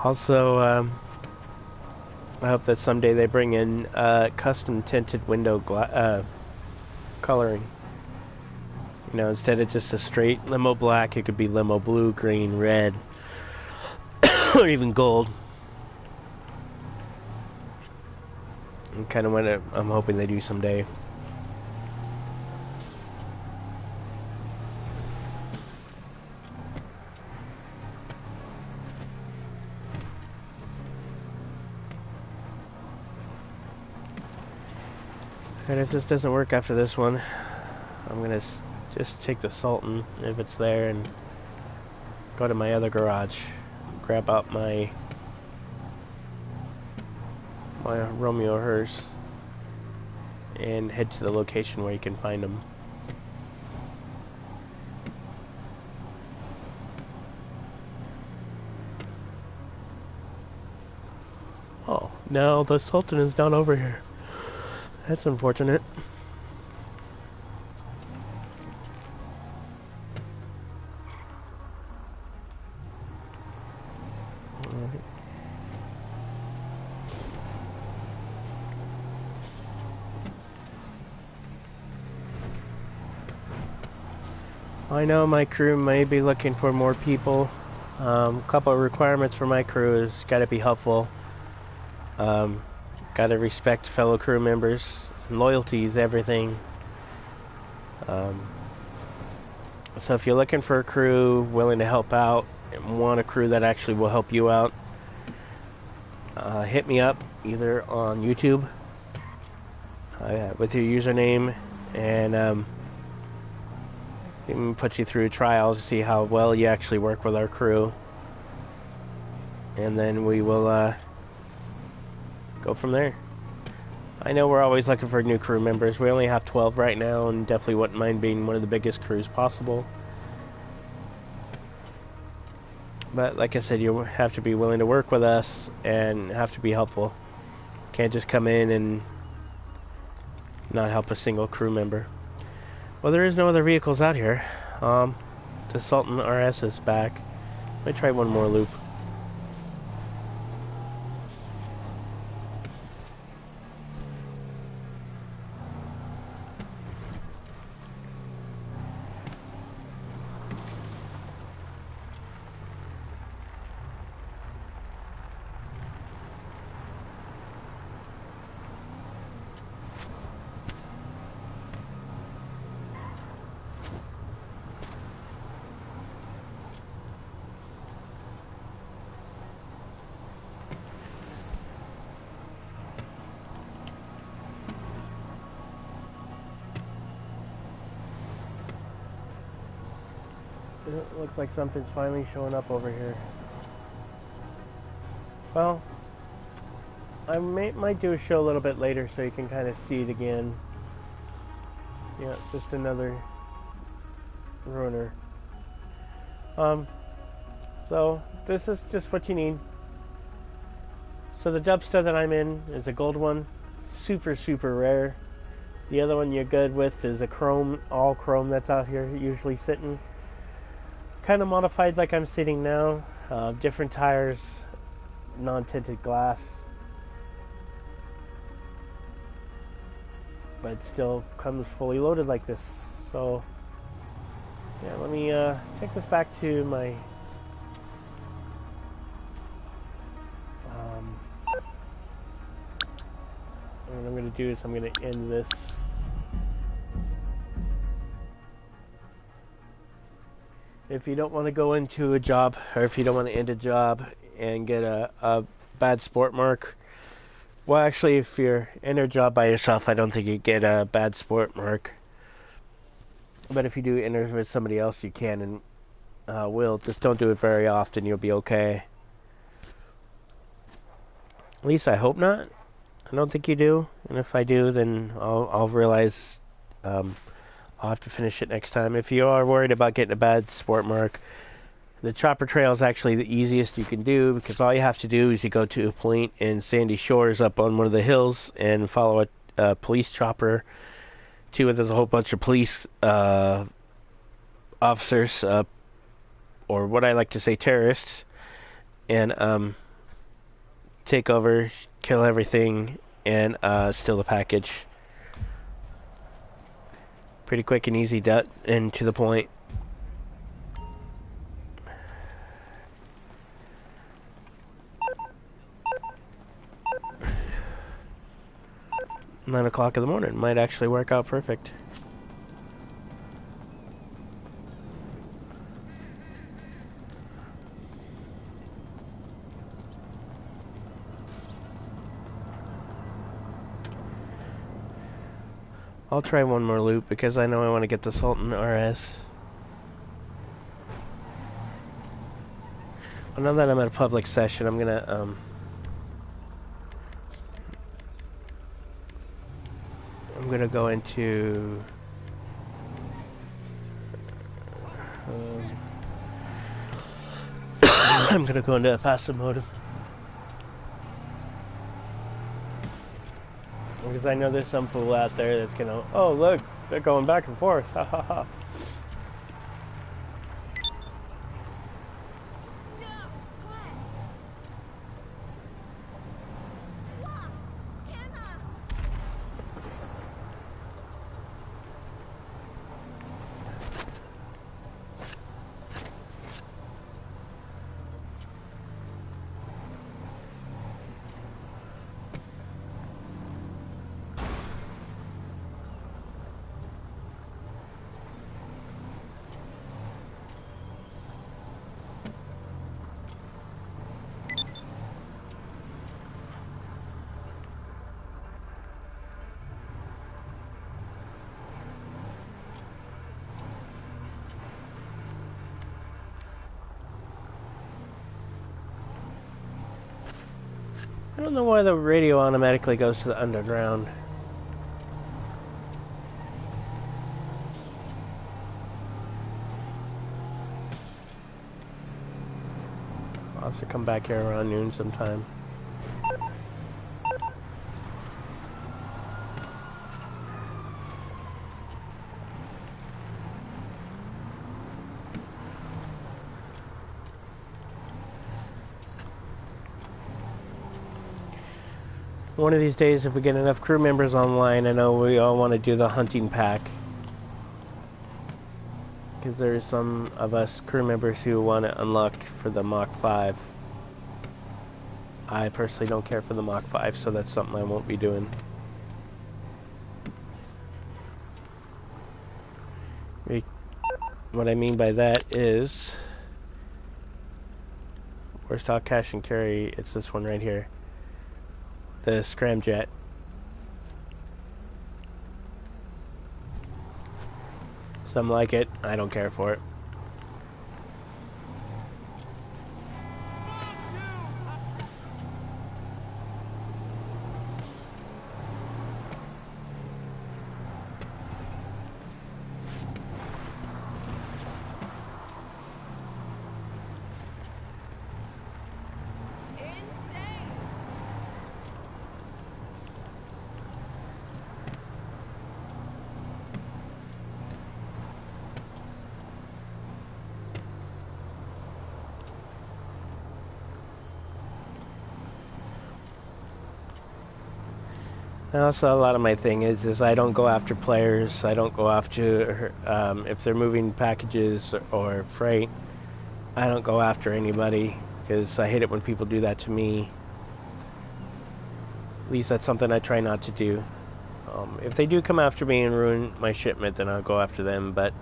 Also, I hope that someday they bring in custom tinted window coloring. You know, instead of just a straight limo black, it could be limo blue, green, red, or even gold. And kind of what I'm hoping they do someday. And if this doesn't work after this one, I'm gonna just take the Sultan, if it's there, and go to my other garage, grab out my Romeo hearse, and head to the location where you can find them. Oh, no, the Sultan is not over here. That's unfortunate. Alright. I know my crew may be looking for more people. A couple of requirements for my crew is gotta be helpful. Gotta respect fellow crew members. Loyalty is everything. So if you're looking for a crew willing to help out and want a crew that actually will help you out, hit me up either on YouTube with your username, and even put you through a trial to see how well you actually work with our crew, and then we will go from there. I know we're always looking for new crew members. We only have 12 right now, and definitely wouldn't mind being one of the biggest crews possible. But like I said, you have to be willing to work with us and have to be helpful. Can't just come in and not help a single crew member. Well, there is no other vehicles out here. The Sultan RS is back. Let me try one more loop. It looks like something's finally showing up over here. Well, I might do a show a little bit later so you can kind of see it again. Yeah, just another ruiner. So this is just what you need. So the dubster that I'm in is a gold one, super rare. The other one you're good with is a chrome, all chrome that's out here usually sitting. Kind of modified like I'm sitting now. Different tires, non-tinted glass, but it still comes fully loaded like this. So Yeah, let me take this back to my what I'm going to do is I'm going to end this. If you don't want to go into a job, or if you don't want to end a job and get a bad sport mark, well, actually, if you're in a job by yourself, I don't think you get a bad sport mark. But if you do enter with somebody else, you can and will. Just don't do it very often. You'll be okay. At least I hope not. I don't think you do. And if I do, then I'll realize I'll have to finish it next time. If you are worried about getting a bad sport mark, the chopper trail is actually the easiest you can do, because all you have to do is you go to a point in Sandy Shores up on one of the hills and follow a police chopper to where there's a whole bunch of police officers, or what I like to say terrorists, and take over, kill everything, and steal the package. Pretty quick and easy, and to the point. 9 o'clock in the morning might actually work out perfect. I'll try one more loop because I know I want to get the Sultan RS. Well, now that I'm at a public session, I'm gonna go into I'm gonna go into a passive mode because I know there's some fool out there that's gonna, oh look, they're going back and forth, ha ha ha. I don't know why the radio automatically goes to the underground. I'll have to come back here around noon sometime. One of these days, if we get enough crew members online, I know we all want to do the hunting pack. Because there's some of us crew members who want to unlock for the Mach 5. I personally don't care for the Mach 5, so that's something I won't be doing. What I mean by that is, where's stock cash and carry? It's this one right here. The scramjet. Some like it, I don't care for it. And also, a lot of my thing is I don't go after players. I don't go after if they're moving packages or freight. I don't go after anybody because I hate it when people do that to me. At least that's something I try not to do. If they do come after me and ruin my shipment, then I'll go after them. But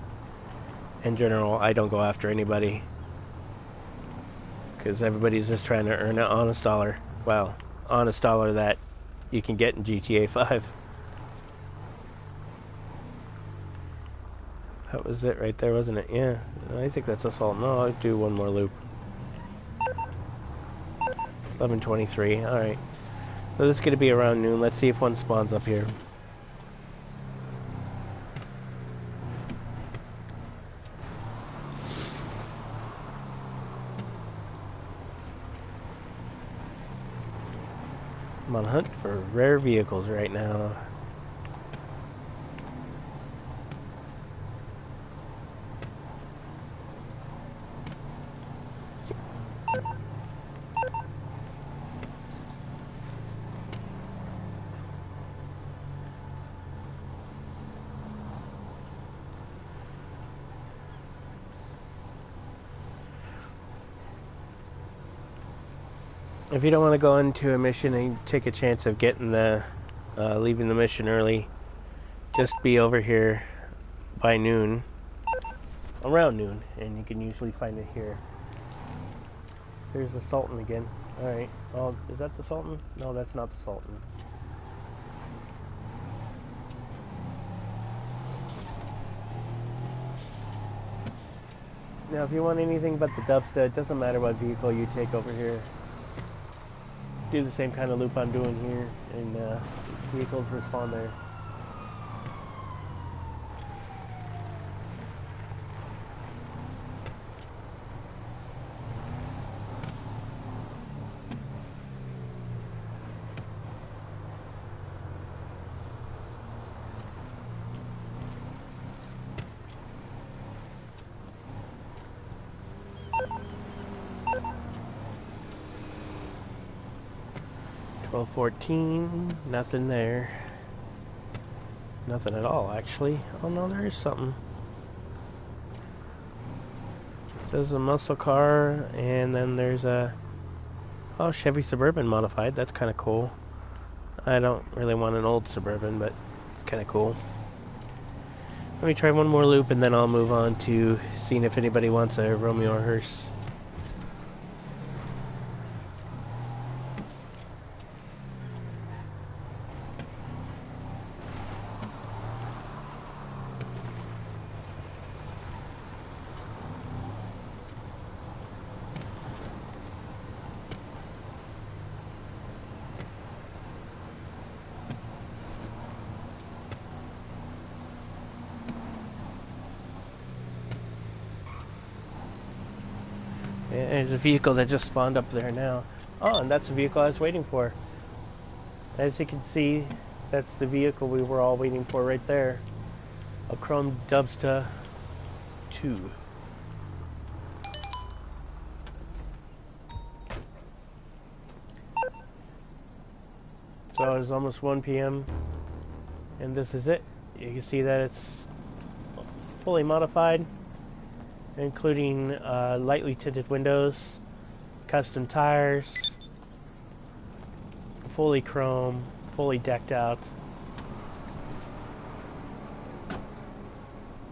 in general, I don't go after anybody because everybody's just trying to earn an honest dollar. Well, honest dollar that you can get in GTA 5. That was it right there, wasn't it? Yeah, I think that's assault. No, I'll do one more loop. 11:23. All right. So this is going to be around noon. Let's see if one spawns up here. I'm on a hunt for rare vehicles right now. If you don't want to go into a mission and take a chance of getting the leaving the mission early, just be over here by noon, around noon, and you can usually find it here. There's the Sultan again. Alright, oh, is that the Sultan? No, that's not the Sultan. Now, if you want anything but the dubstep, it doesn't matter what vehicle you take over here. Do the same kind of loop I'm doing here, and vehicles respawn there. $12.14, nothing there. Nothing at all, actually. Oh no, there is something. There's a muscle car, and then there's a Chevy Suburban modified. That's kind of cool. I don't really want an old Suburban, but it's kind of cool. Let me try one more loop, and then I'll move on to seeing if anybody wants a Romeo or hearse. There's a vehicle that just spawned up there now. Oh, and that's the vehicle I was waiting for. As you can see, that's the vehicle we were all waiting for right there. A Chrome Dubsta 2. So it's almost 1 p.m. and this is it. You can see that it's fully modified, including lightly tinted windows, custom tires, fully chrome, fully decked out.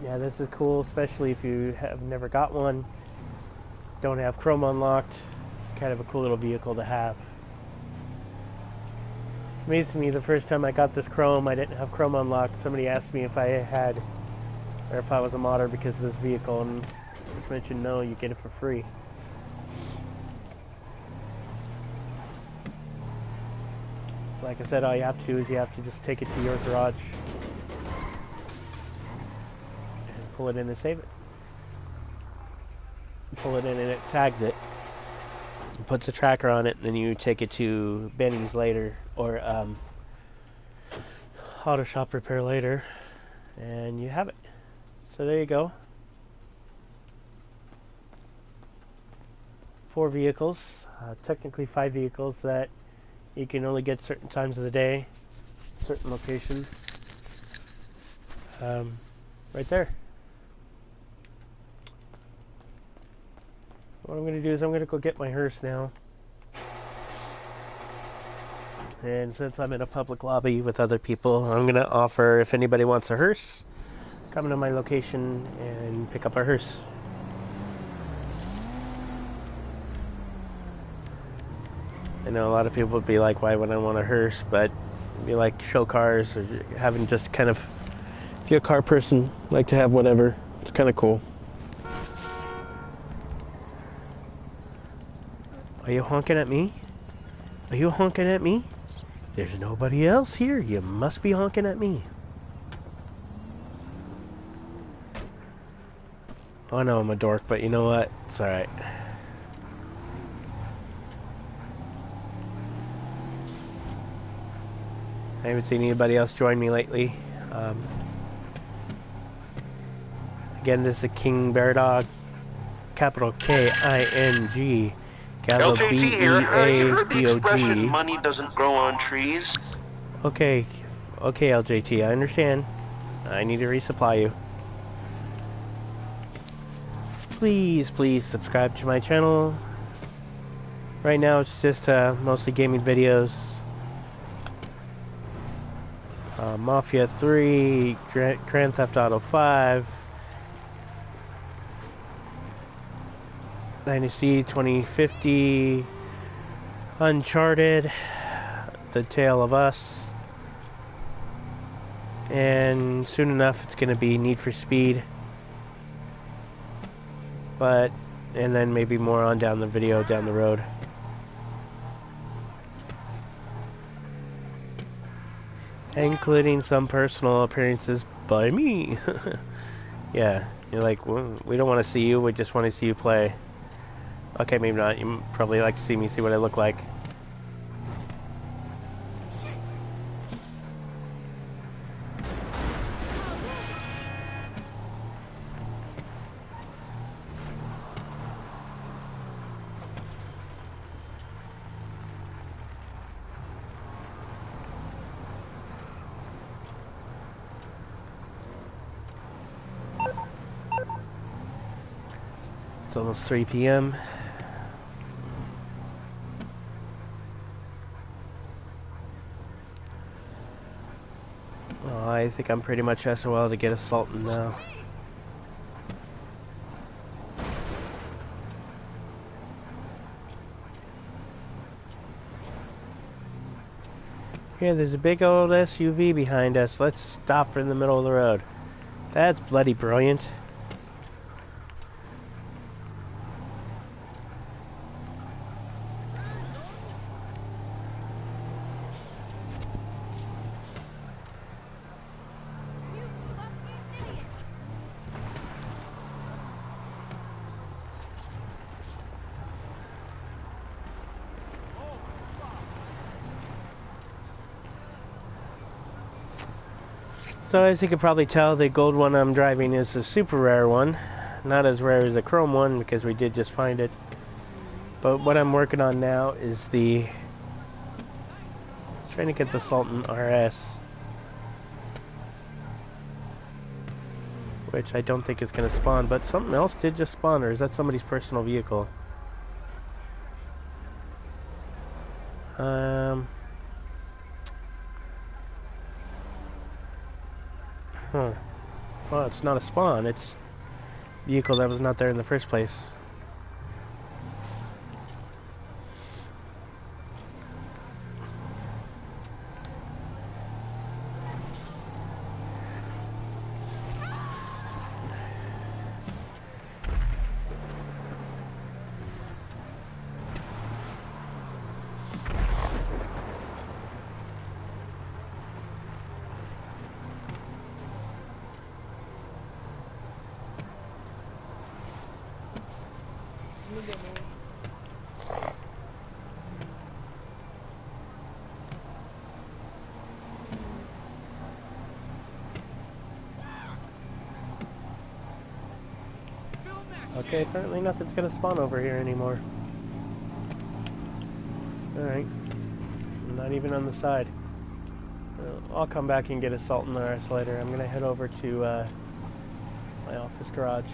Yeah, this is cool, especially if you have never got one, don't have chrome unlocked. Kind of a cool little vehicle to have. Amazed me, the first time I got this chrome, I didn't have chrome unlocked. Somebody asked me if I had, or if I was a modder because of this vehicle, and just mentioned no, you get it for free. Like I said, all you have to do is you have to just take it to your garage and pull it in and save it. Pull it in and it tags it. It puts a tracker on it, and then you take it to Benny's later, or Auto Shop Repair later, and you have it. So there you go. 4 vehicles, technically 5 vehicles that you can only get certain times of the day. certain location. Right there. What I'm going to do is I'm going to go get my hearse now. And since I'm in a public lobby with other people, I'm going to offer, if anybody wants a hearse, come to my location and pick up a hearse. I know a lot of people would be like, why would I want a hearse? But be like show cars or having just kind of, if you're a car person, like to have whatever. It's kind of cool. Are you honking at me? Are you honking at me? There's nobody else here. You must be honking at me. Oh no, I'm a dork, but you know what? It's alright. I haven't seen anybody else join me lately. Again, this is a King Bear Dog. Capital K-I-N-G. LJT here. You heard the expression, B-E-A-D-O-G. money doesn't grow on trees? Okay, LJT, I understand. I need to resupply you. Please subscribe to my channel. Right now it's just mostly gaming videos. Mafia 3, Grand Theft Auto 5, Dynasty 2050, Uncharted, The Tale of Us, and soon enough it's going to be Need for Speed, and then maybe more on down the road. Including some personal appearances by me. Yeah, you're like, well, we don't want to see you, we just want to see you play. Okay, maybe not. You probably like to see me, see what I look like. It's almost 3 p.m. Oh, I think I'm pretty much SOL to get a Sultan now. Here, there's a big old SUV behind us. Let's stop in the middle of the road. That's bloody brilliant. So as you can probably tell, the gold one I'm driving is a super rare one. Not as rare as the chrome one because we did just find it. But what I'm working on now is trying to get the Sultan RS. Which I don't think is going to spawn, but something else did just spawn, or is that somebody's personal vehicle? Huh. Well, it's not a spawn, it's a vehicle that was not there in the first place. Okay, apparently nothing's gonna spawn over here anymore. Alright. Not even on the side. I'll come back and get a salt and the rest later. I'm gonna head over to my office garage.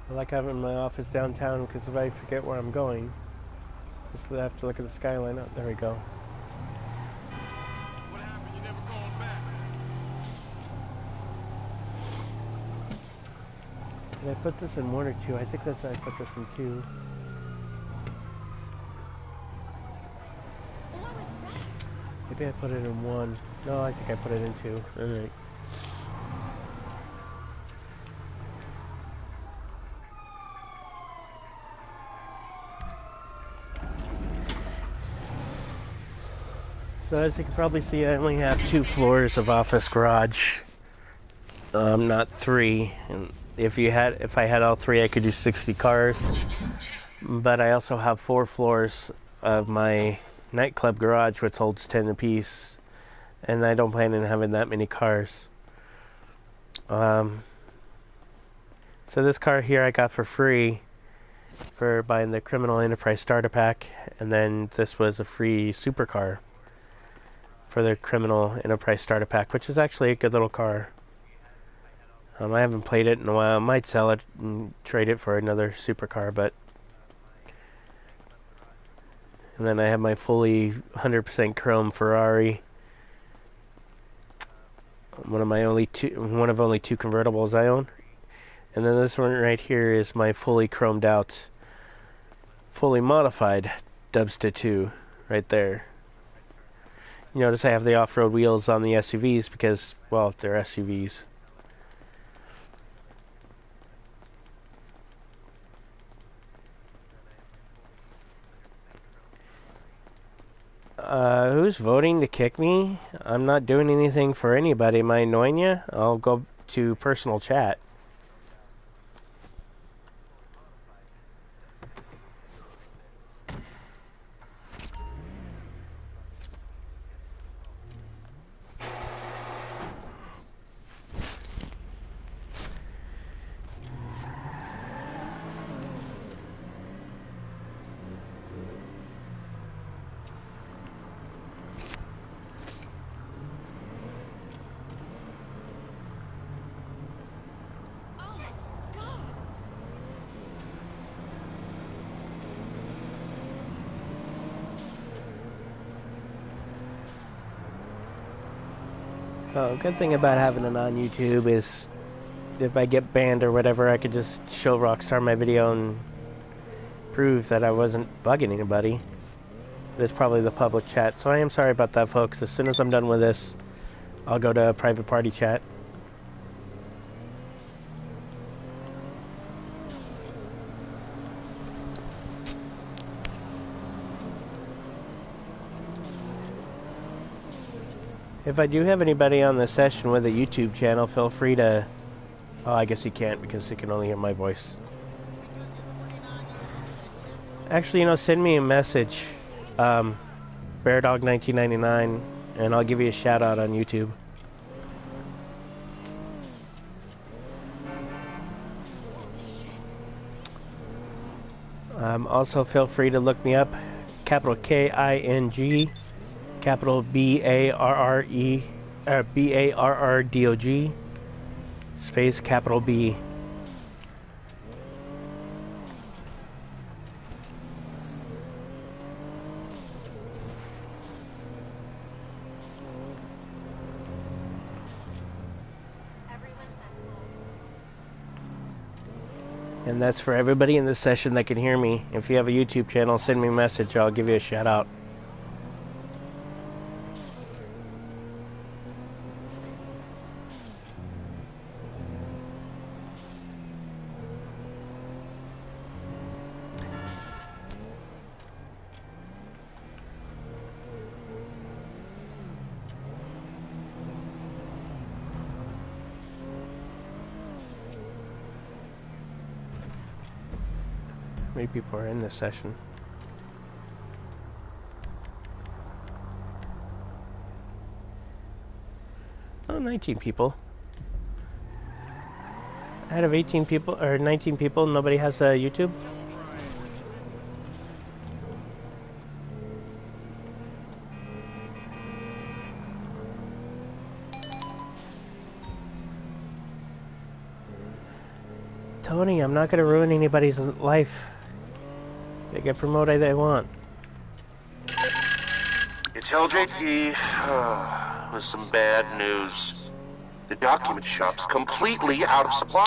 I like having my office downtown because if I forget where I'm going, just have to look at the skyline. Oh, there we go. What happened? You never called back. Did I put this in 1 or 2? I think that's I put this in 2. Maybe I put it in 1. No, I think I put it in 2. Alright. So as you can probably see, I only have 2 floors of office garage, not 3. And if I had all 3, I could do 60 cars. But I also have 4 floors of my nightclub garage, which holds 10 apiece, and I don't plan on having that many cars. So this car here I got for free for buying the Criminal Enterprise Starter Pack, and then this was a free supercar for the Criminal Enterprise Starter Pack, which is actually a good little car. I haven't played it in a while. I might sell it and trade it for another supercar, but... And then I have my fully 100% chrome Ferrari. One of only 2 convertibles I own. And then this one right here is my fully chromed out, fully modified Dubsta 2 right there. You notice I have the off-road wheels on the SUVs because, well, they're SUVs. Who's voting to kick me? I'm not doing anything for anybody. Am I annoying you? I'll go to personal chat. Oh, good thing about having it on YouTube is if I get banned or whatever, I could just show Rockstar my video and prove that I wasn't bugging anybody. There's probably the public chat, so I am sorry about that, folks. As soon as I'm done with this, I'll go to private party chat. If I do have anybody on the session with a YouTube channel, feel free to... Oh, I guess you can't because you can only hear my voice. Actually, you know, send me a message, BearDog1999, and I'll give you a shout out on YouTube. Also, feel free to look me up, capital K-I-N-G, capital B-A-R-R-E, B-A-R-R-D-O-G, space capital B. And that's for everybody in this session that can hear me. If you have a YouTube channel, send me a message. I'll give you a shout out. How many people are in this session? Oh, 19 people. Out of 18 people, or 19 people, nobody has a YouTube? Tony, I'm not going to ruin anybody's life. They can promote as they want. It's LJT with some bad news. The document shop's completely out of supply.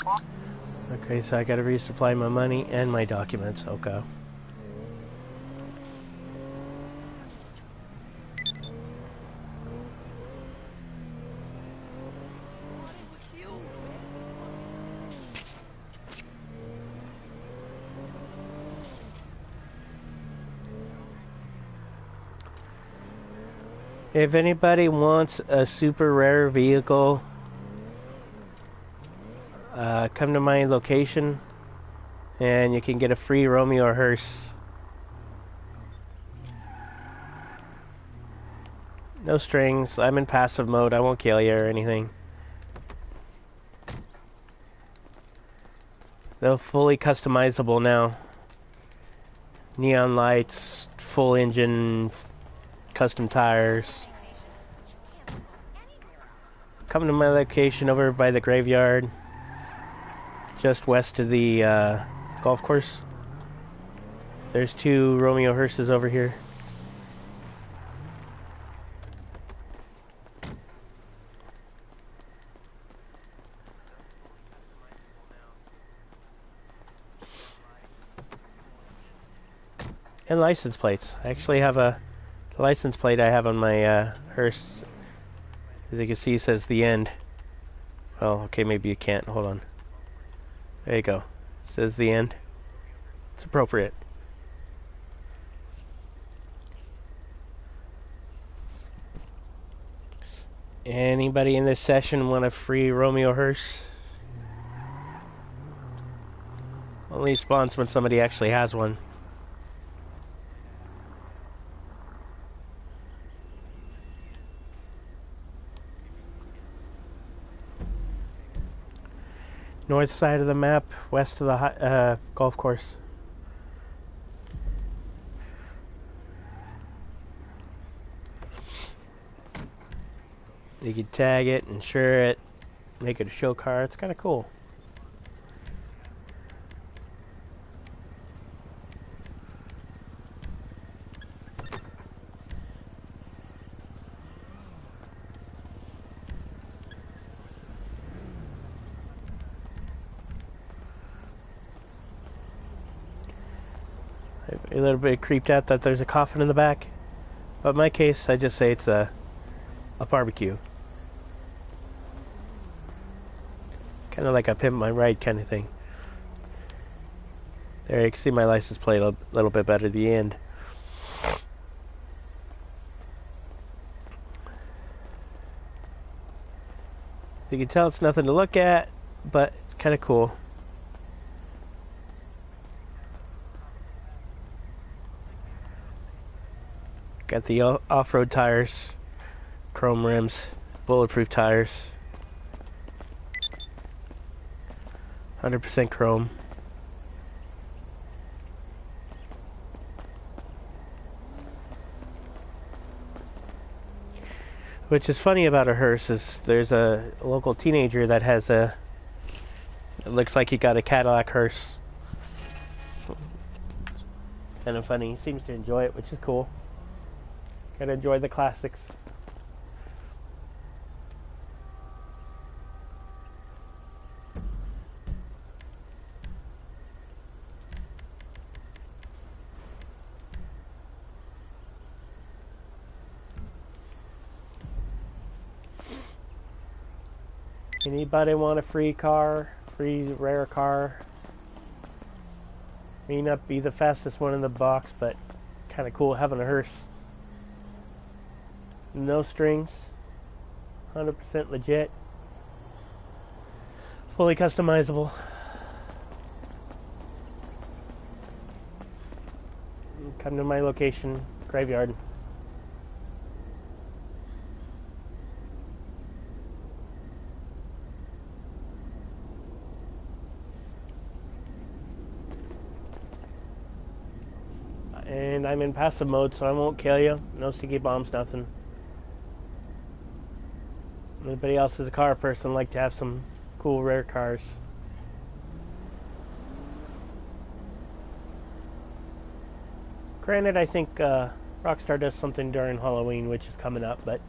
Okay, so I gotta resupply my money and my documents. Okay. If anybody wants a super rare vehicle, come to my location and you can get a free Romeo or hearse. No strings. I'm in passive mode. I won't kill you or anything. They're fully customizable now. Neon lights, full engine, custom tires. Come to my location over by the graveyard, just west of the golf course. There's 2 Romeo hearses over here. And license plates. I actually have the license plate I have on my hearse. As you can see, it says the end. Well, okay, maybe you can't. Hold on. There you go. It says the end. It's appropriate. Anybody in this session want a free Romeo hearse? Only spawns when somebody actually has one. North side of the map, west of the golf course. You can tag it, insure it, make it a show car. It's kind of cool. A little bit creeped out that there's a coffin in the back, but in my case, I just say it's a barbecue. Kind of like a pimp my ride kind of thing. There, you can see my license plate a little bit better at the end. You can tell it's nothing to look at, but it's kind of cool. Got the off-road tires, chrome rims, bulletproof tires, 100% chrome. Which is funny about a hearse is there's a local teenager that has it looks like he got a Cadillac hearse. Kind of funny. He seems to enjoy it, which is cool. Gotta enjoy the classics. Anybody want a free car? Free rare car? May not be the fastest one in the box, but kind of cool having a hearse. No strings. 100% legit. Fully customizable. Come to my location, graveyard. And I'm in passive mode, so I won't kill you. No sticky bombs, nothing. Anybody else is a car person like to have some cool rare cars. Granted, I think Rockstar does something during Halloween, which is coming up, but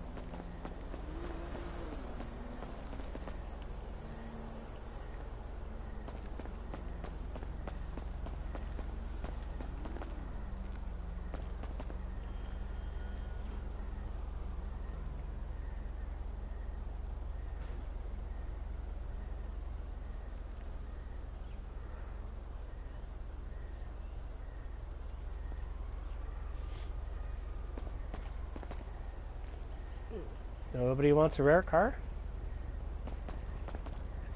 nobody wants a rare car?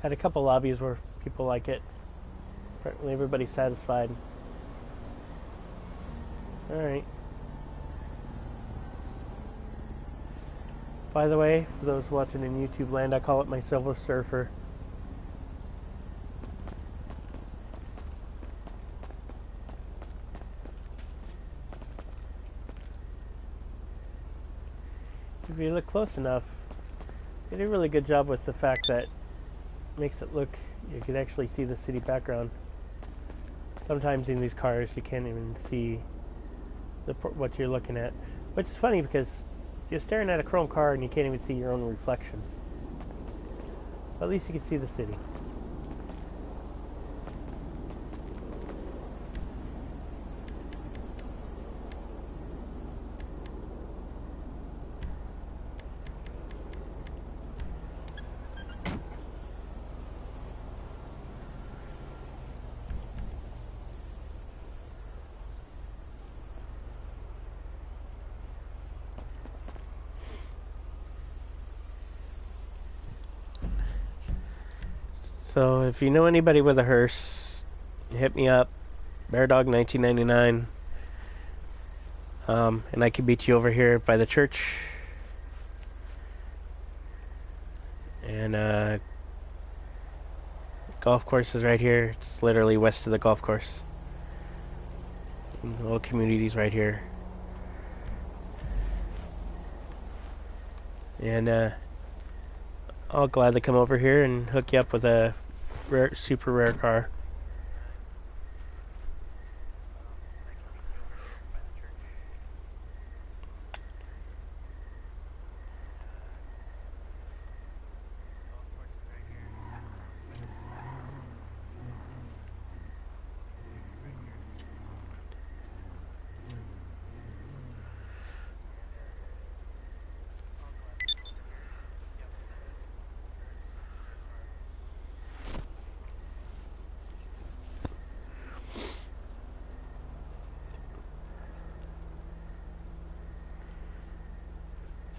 Had a couple lobbies where people like it. Apparently everybody's satisfied. Alright. By the way, for those watching in YouTube land, I call it my Silver Surfer. If you look close enough, they did a really good job with the fact that it makes it look, you can actually see the city background. Sometimes in these cars you can't even see what you're looking at, which is funny because you're staring at a chrome car and you can't even see your own reflection. But at least you can see the city. So if you know anybody with a hearse, hit me up, BearDog1999, and I can meet you over here by the church. And golf course is right here. It's literally west of the golf course. And the little community's right here. And I'll gladly come over here and hook you up with a super rare car.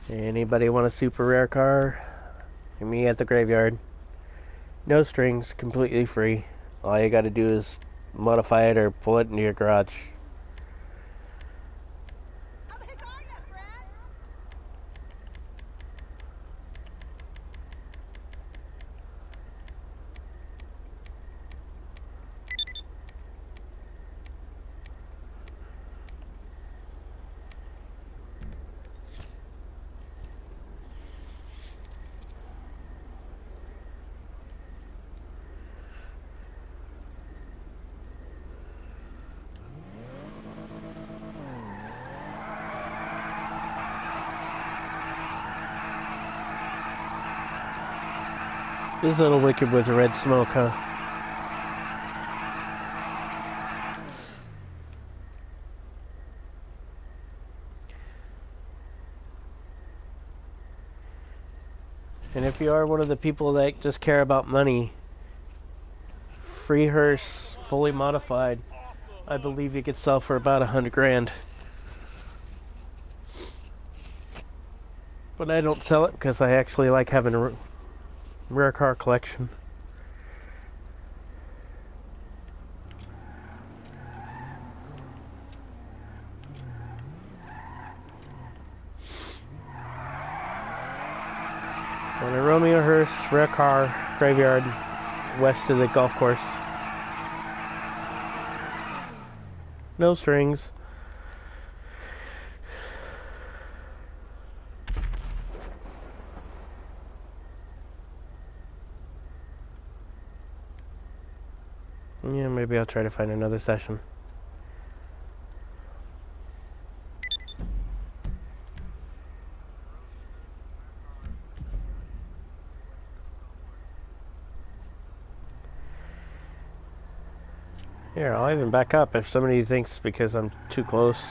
Anybody want a super rare car? Meet me at the graveyard. No strings, completely free. All you gotta do is modify it or pull it into your garage. How the heck are you, Brad? This little wicked with red smoke, huh? And if you are one of the people that just care about money, free hearse, fully modified, I believe you could sell for about 100 grand. But I don't sell it because I actually like having a rare car collection. On a Romeo hearse, rare car, graveyard, west of the golf course. No strings. Yeah, maybe I'll try to find another session. Here, I'll even back up if somebody thinks because I'm too close.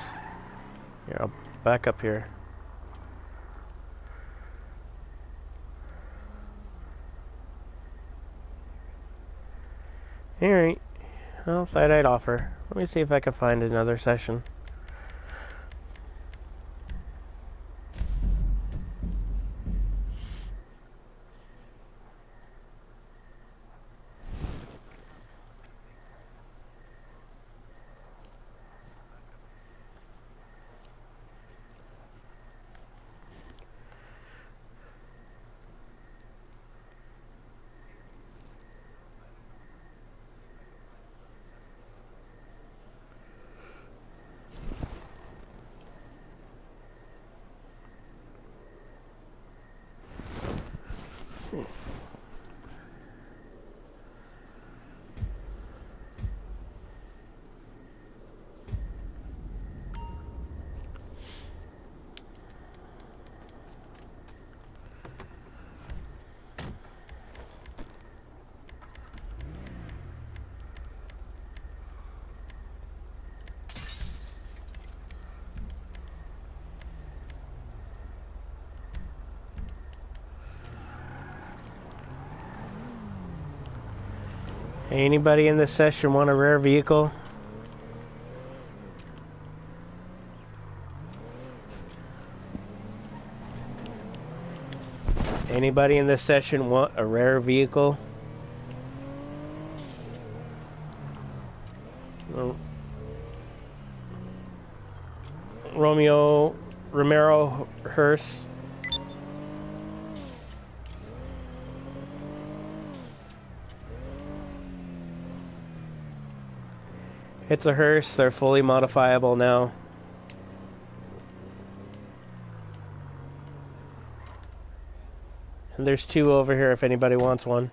Here, I'll back up here. Alright, well, thought I'd offer. Let me see if I can find another session. Anybody in this session want a rare vehicle? Anybody in this session want a rare vehicle? Romero hearse. It's a hearse, they're fully modifiable now. And there's two over here if anybody wants one.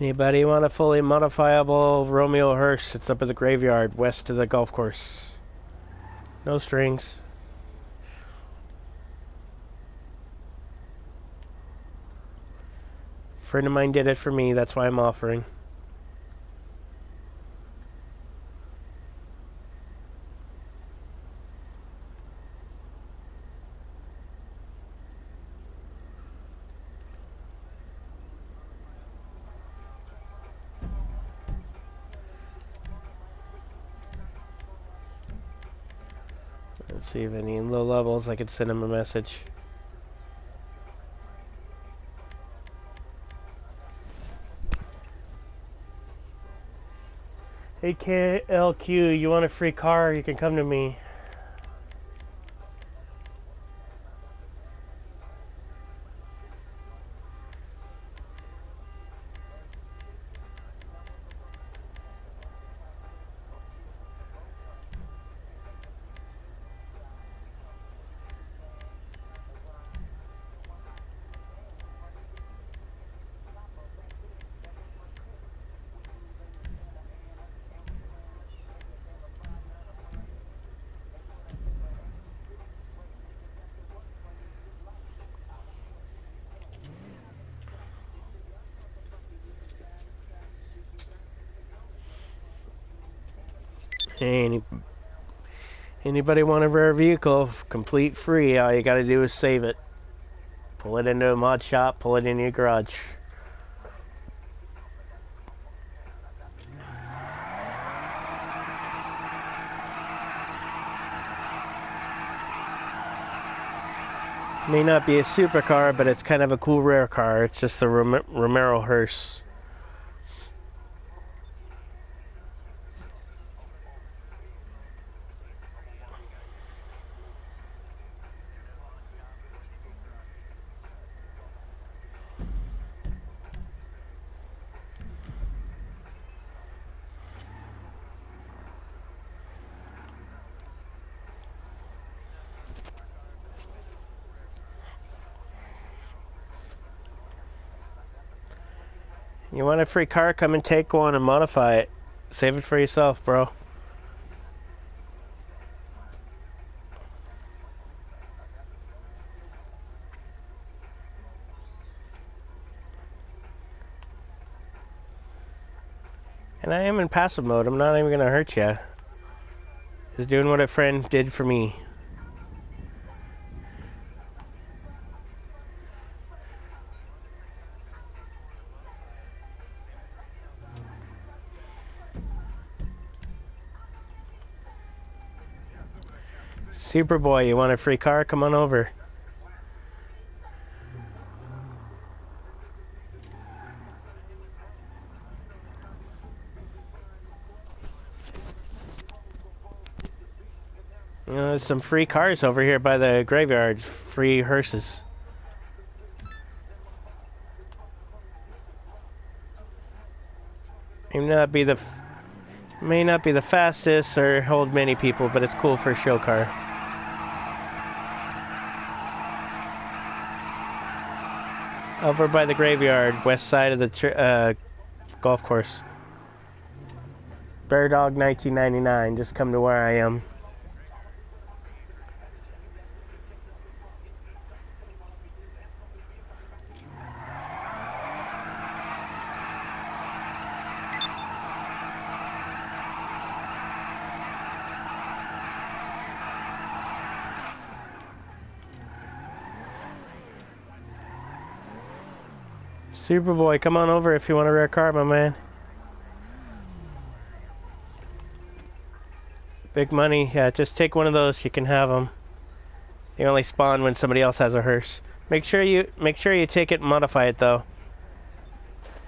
Anybody want a fully modifiable Romeo hearse? It's up at the graveyard, west of the golf course. No strings. Friend of mine did it for me, that's why I'm offering. Let's see if any in low levels I could send him a message. Hey KLQ, you want a free car? You can come to me. Any, anybody want a rare vehicle, complete free, all you gotta do is save it. Pull it into a mod shop, pull it into your garage. May not be a supercar, but it's kind of a cool rare car. It's just the Romero hearse. You want a free car? Come and take one and modify it. Save it for yourself, bro. And I am in passive mode. I'm not even gonna hurt you. Just doing what a friend did for me. Superboy, you want a free car? Come on over. You know, there's some free cars over here by the graveyard. Free hearses. May not be the fastest or hold many people, but it's cool for a show car. Over by the graveyard, west side of the golf course. Bear Dog 1999. Just come to where I am. Superboy, come on over if you want a rare car, my man. Big money, yeah, just take one of those, you can have them. They only spawn when somebody else has a hearse. Make sure you take it and modify it though.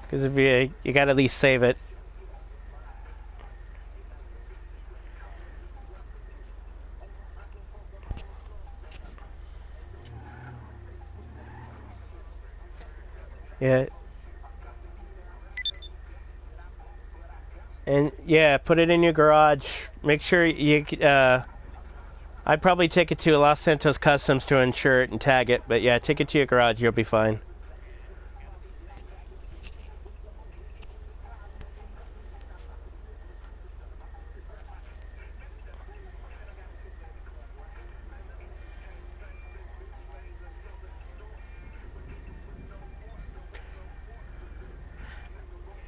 Because if you gotta at least save it. Yeah. And yeah, put it in your garage. Make sure you I'd probably take it to Los Santos Customs to insure it and tag it, but yeah, take it to your garage, you'll be fine.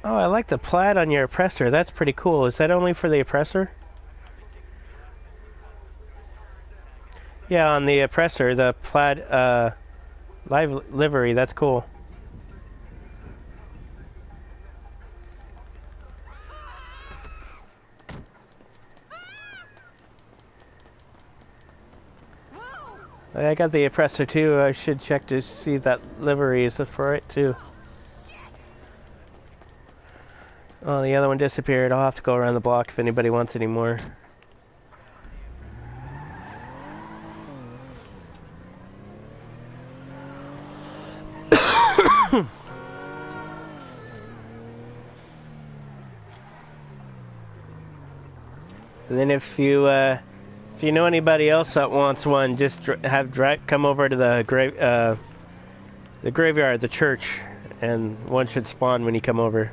Oh, I like the plaid on your oppressor. That's pretty cool. Is that only for the oppressor? Yeah, on the oppressor, the plaid live livery. That's cool. I got the oppressor too. I should check to see if that livery is for it too. Oh, the other one disappeared. I'll have to go around the block if anybody wants any more. And then if you know anybody else that wants one, just have Drek come over to the graveyard, the church, and one should spawn when you come over.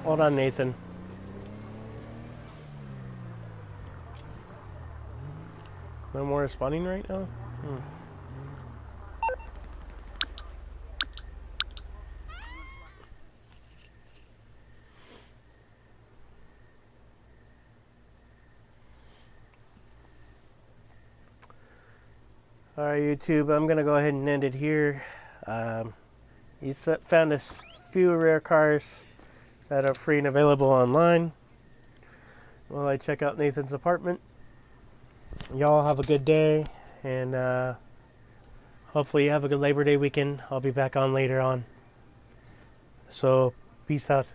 Hold on, Nathan. No more responding right now? Alright, YouTube, I'm going to go ahead and end it here. You found a few rare cars that are free and available online while I check out Nathan's apartment. Y'all have a good day, and hopefully you have a good Labor Day weekend. I'll be back on later on. So, peace out.